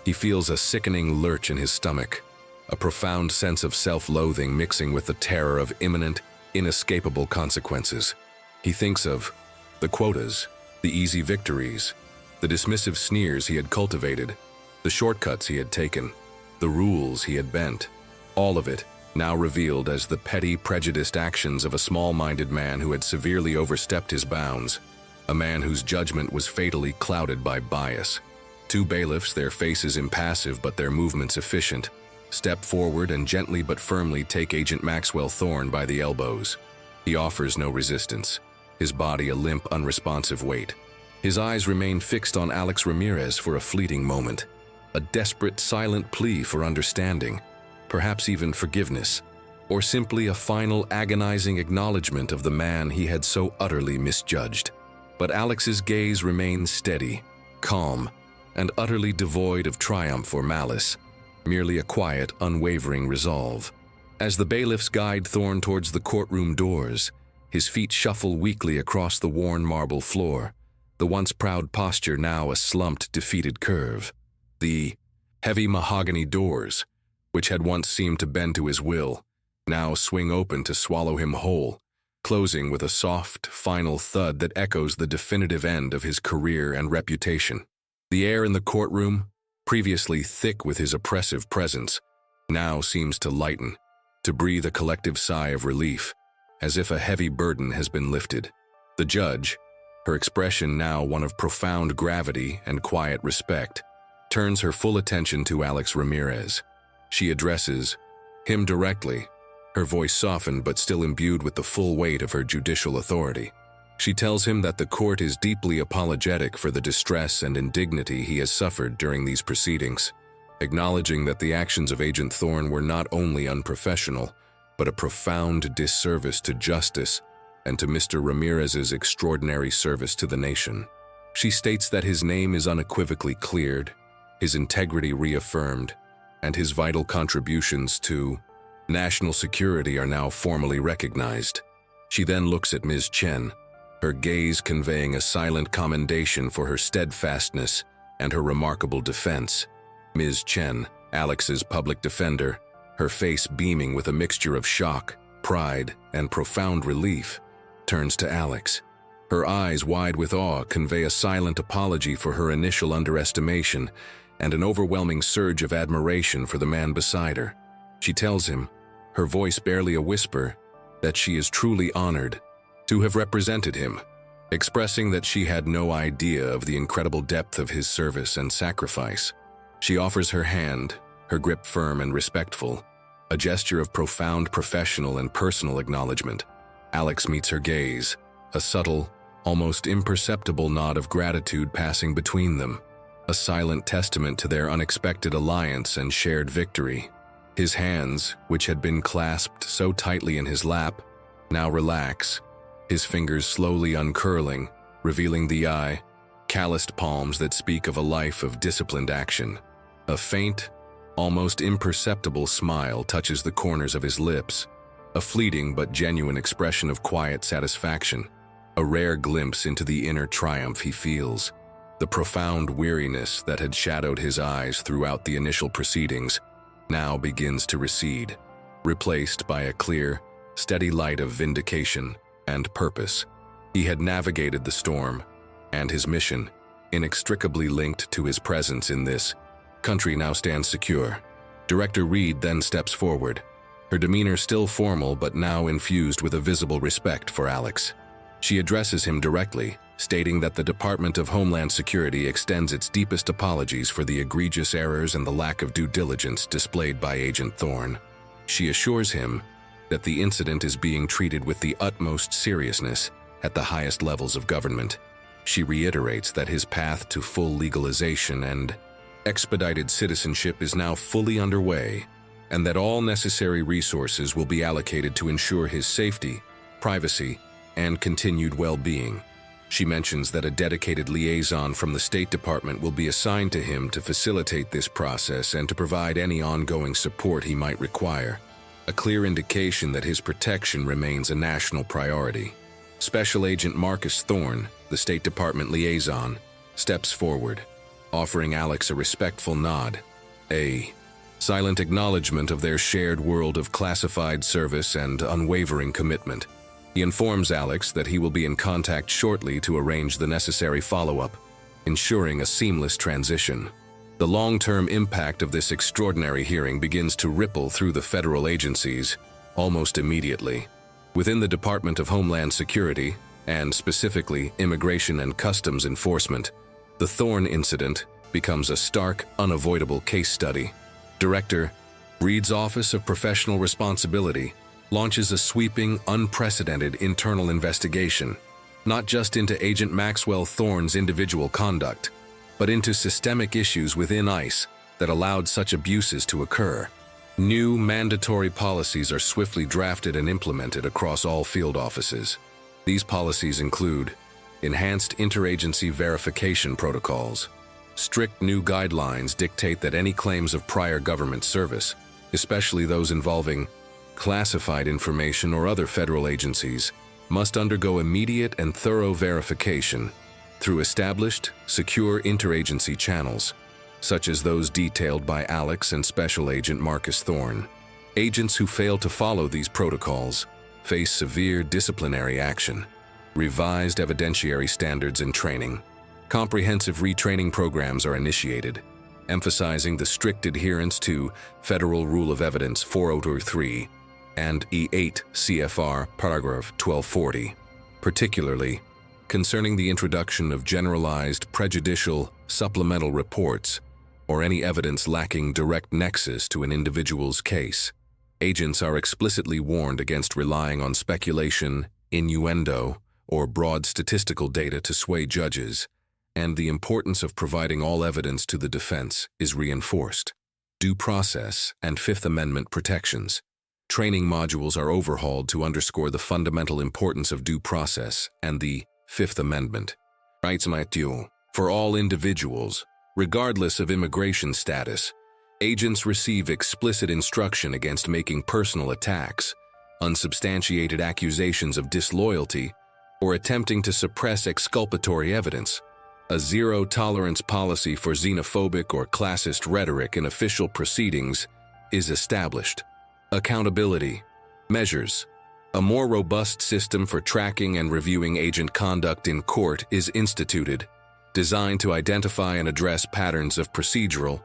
He feels a sickening lurch in his stomach, a profound sense of self-loathing mixing with the terror of imminent, inescapable consequences. He thinks of the quotas, the easy victories, the dismissive sneers he had cultivated, the shortcuts he had taken, the rules he had bent, all of it now revealed as the petty, prejudiced actions of a small-minded man who had severely overstepped his bounds, a man whose judgment was fatally clouded by bias. Two bailiffs, their faces impassive but their movements efficient, step forward and gently but firmly take Agent Maxwell Thorne by the elbows. He offers no resistance, his body a limp, unresponsive weight. His eyes remain fixed on Alex Ramirez for a fleeting moment, a desperate, silent plea for understanding, perhaps even forgiveness, or simply a final, agonizing acknowledgement of the man he had so utterly misjudged. But Alex's gaze remains steady, calm, and utterly devoid of triumph or malice, merely a quiet, unwavering resolve. As the bailiffs guide Thorne towards the courtroom doors, his feet shuffle weakly across the worn marble floor, the once proud posture now a slumped, defeated curve. The heavy mahogany doors, which had once seemed to bend to his will, now swing open to swallow him whole, closing with a soft, final thud that echoes the definitive end of his career and reputation. The air in the courtroom, previously thick with his oppressive presence, now seems to lighten, to breathe a collective sigh of relief, as if a heavy burden has been lifted. The judge, her expression now one of profound gravity and quiet respect, turns her full attention to Alex Ramirez. She addresses him directly, her voice softened but still imbued with the full weight of her judicial authority. She tells him that the court is deeply apologetic for the distress and indignity he has suffered during these proceedings, acknowledging that the actions of Agent Thorne were not only unprofessional, but a profound disservice to justice and to Mr. Ramirez's extraordinary service to the nation. She states that his name is unequivocally cleared, his integrity reaffirmed, and his vital contributions to national security are now formally recognized. She then looks at Ms. Chen, her gaze conveying a silent commendation for her steadfastness and her remarkable defense. Ms. Chen, Alex's public defender, her face beaming with a mixture of shock, pride, and profound relief, turns to Alex. Her eyes, wide with awe, convey a silent apology for her initial underestimation and an overwhelming surge of admiration for the man beside her. She tells him, her voice barely a whisper, that she is truly honored to have represented him, expressing that she had no idea of the incredible depth of his service and sacrifice. She offers her hand, her grip firm and respectful, a gesture of profound professional and personal acknowledgement. Alex meets her gaze, a subtle, almost imperceptible nod of gratitude passing between them, a silent testament to their unexpected alliance and shared victory. His hands, which had been clasped so tightly in his lap, now relax, his fingers slowly uncurling, revealing the calloused palms that speak of a life of disciplined action. A faint, almost imperceptible smile touches the corners of his lips, a fleeting but genuine expression of quiet satisfaction, a rare glimpse into the inner triumph he feels. The profound weariness that had shadowed his eyes throughout the initial proceedings now begins to recede, replaced by a clear, steady light of vindication and purpose. He had navigated the storm, and his mission, inextricably linked to his presence in this country, now stands secure. Director Reed then steps forward, her demeanor still formal but now infused with a visible respect for Alex. She addresses him directly, stating that the Department of Homeland Security extends its deepest apologies for the egregious errors and the lack of due diligence displayed by Agent Thorne. She assures him that the incident is being treated with the utmost seriousness at the highest levels of government. She reiterates that his path to full legalization and expedited citizenship is now fully underway, and that all necessary resources will be allocated to ensure his safety, privacy, and continued well-being. She mentions that a dedicated liaison from the State Department will be assigned to him to facilitate this process and to provide any ongoing support he might require, a clear indication that his protection remains a national priority. Special Agent Marcus Thorne, the State Department liaison, steps forward, offering Alex a respectful nod, a silent acknowledgement of their shared world of classified service and unwavering commitment. He informs Alex that he will be in contact shortly to arrange the necessary follow-up, ensuring a seamless transition. The long-term impact of this extraordinary hearing begins to ripple through the federal agencies almost immediately. Within the Department of Homeland Security, and specifically Immigration and Customs Enforcement, the Thorne incident becomes a stark, unavoidable case study. Director Reed's Office of Professional Responsibility launches a sweeping, unprecedented internal investigation, not just into Agent Maxwell Thorne's individual conduct, but into systemic issues within ICE that allowed such abuses to occur. New mandatory policies are swiftly drafted and implemented across all field offices. These policies include enhanced interagency verification protocols. Strict new guidelines dictate that any claims of prior government service, especially those involving classified information or other federal agencies, must undergo immediate and thorough verification through established, secure interagency channels, such as those detailed by Alex and Special Agent Marcus Thorne. Agents who fail to follow these protocols face severe disciplinary action. Revised evidentiary standards and training. Comprehensive retraining programs are initiated, emphasizing the strict adherence to Federal Rule of Evidence 403 and E8 CFR paragraph 1240, particularly concerning the introduction of generalized prejudicial supplemental reports or any evidence lacking direct nexus to an individual's case. Agents are explicitly warned against relying on speculation, innuendo, or broad statistical data to sway judges, and the importance of providing all evidence to the defense is reinforced. Due process and Fifth Amendment protections. Training modules are overhauled to underscore the fundamental importance of due process and the Fifth Amendment. Rights for all individuals, regardless of immigration status, Agents receive explicit instruction against making personal attacks, unsubstantiated accusations of disloyalty, or attempting to suppress exculpatory evidence. A zero-tolerance policy for xenophobic or classist rhetoric in official proceedings is established. Accountability measures. A more robust system for tracking and reviewing agent conduct in court is instituted, designed to identify and address patterns of procedural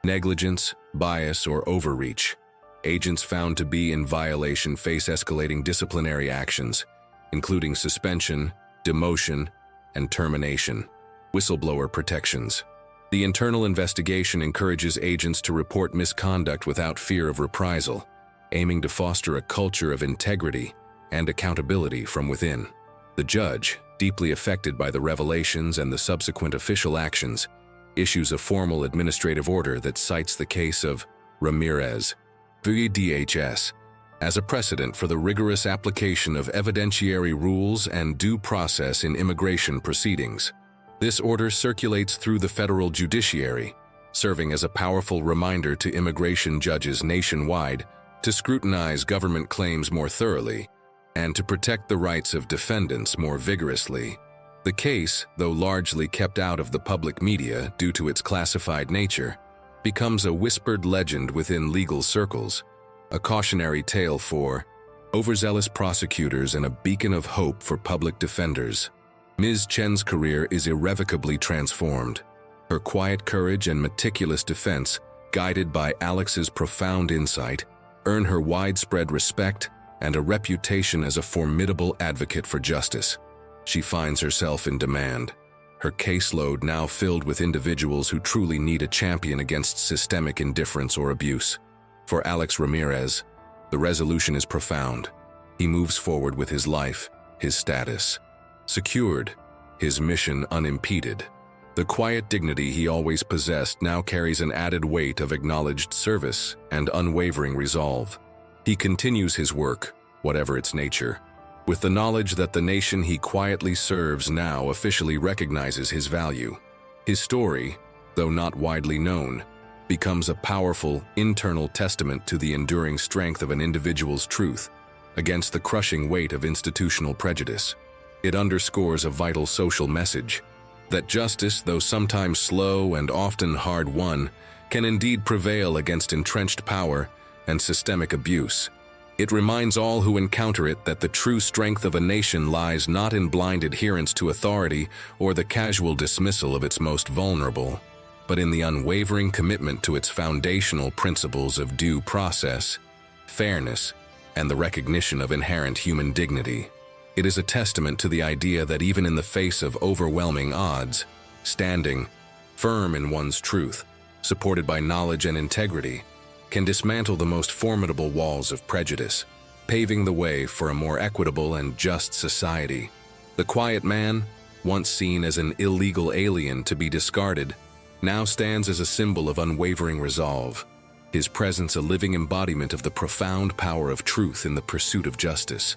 negligence, bias, or overreach. Agents found to be in violation face escalating disciplinary actions, including suspension, demotion, and termination. Whistleblower protections. The internal investigation encourages agents to report misconduct without fear of reprisal, aiming to foster a culture of integrity and accountability from within. The judge, deeply affected by the revelations and the subsequent official actions, issues a formal administrative order that cites the case of Ramirez, VDHS, as a precedent for the rigorous application of evidentiary rules and due process in immigration proceedings. This order circulates through the federal judiciary, serving as a powerful reminder to immigration judges nationwide to scrutinize government claims more thoroughly and to protect the rights of defendants more vigorously. The case, though largely kept out of the public media due to its classified nature, becomes a whispered legend within legal circles, a cautionary tale for overzealous prosecutors and a beacon of hope for public defenders. Ms. Chen's career is irrevocably transformed. Her quiet courage and meticulous defense, guided by Alex's profound insight, earn her widespread respect and a reputation as a formidable advocate for justice. She finds herself in demand, her caseload now filled with individuals who truly need a champion against systemic indifference or abuse. For Alex Ramirez, the resolution is profound. He moves forward with his life, his status secured, his mission unimpeded. The quiet dignity he always possessed now carries an added weight of acknowledged service and unwavering resolve. He continues his work, whatever its nature, with the knowledge that the nation he quietly serves now officially recognizes his value. His story, though not widely known, becomes a powerful, internal testament to the enduring strength of an individual's truth against the crushing weight of institutional prejudice. It underscores a vital social message, that justice, though sometimes slow and often hard-won, can indeed prevail against entrenched power and systemic abuse. It reminds all who encounter it that the true strength of a nation lies not in blind adherence to authority or the casual dismissal of its most vulnerable, but in the unwavering commitment to its foundational principles of due process, fairness, and the recognition of inherent human dignity. It is a testament to the idea that even in the face of overwhelming odds, standing firm in one's truth, supported by knowledge and integrity, can dismantle the most formidable walls of prejudice, paving the way for a more equitable and just society. The quiet man, once seen as an illegal alien to be discarded, now stands as a symbol of unwavering resolve, his presence a living embodiment of the profound power of truth in the pursuit of justice.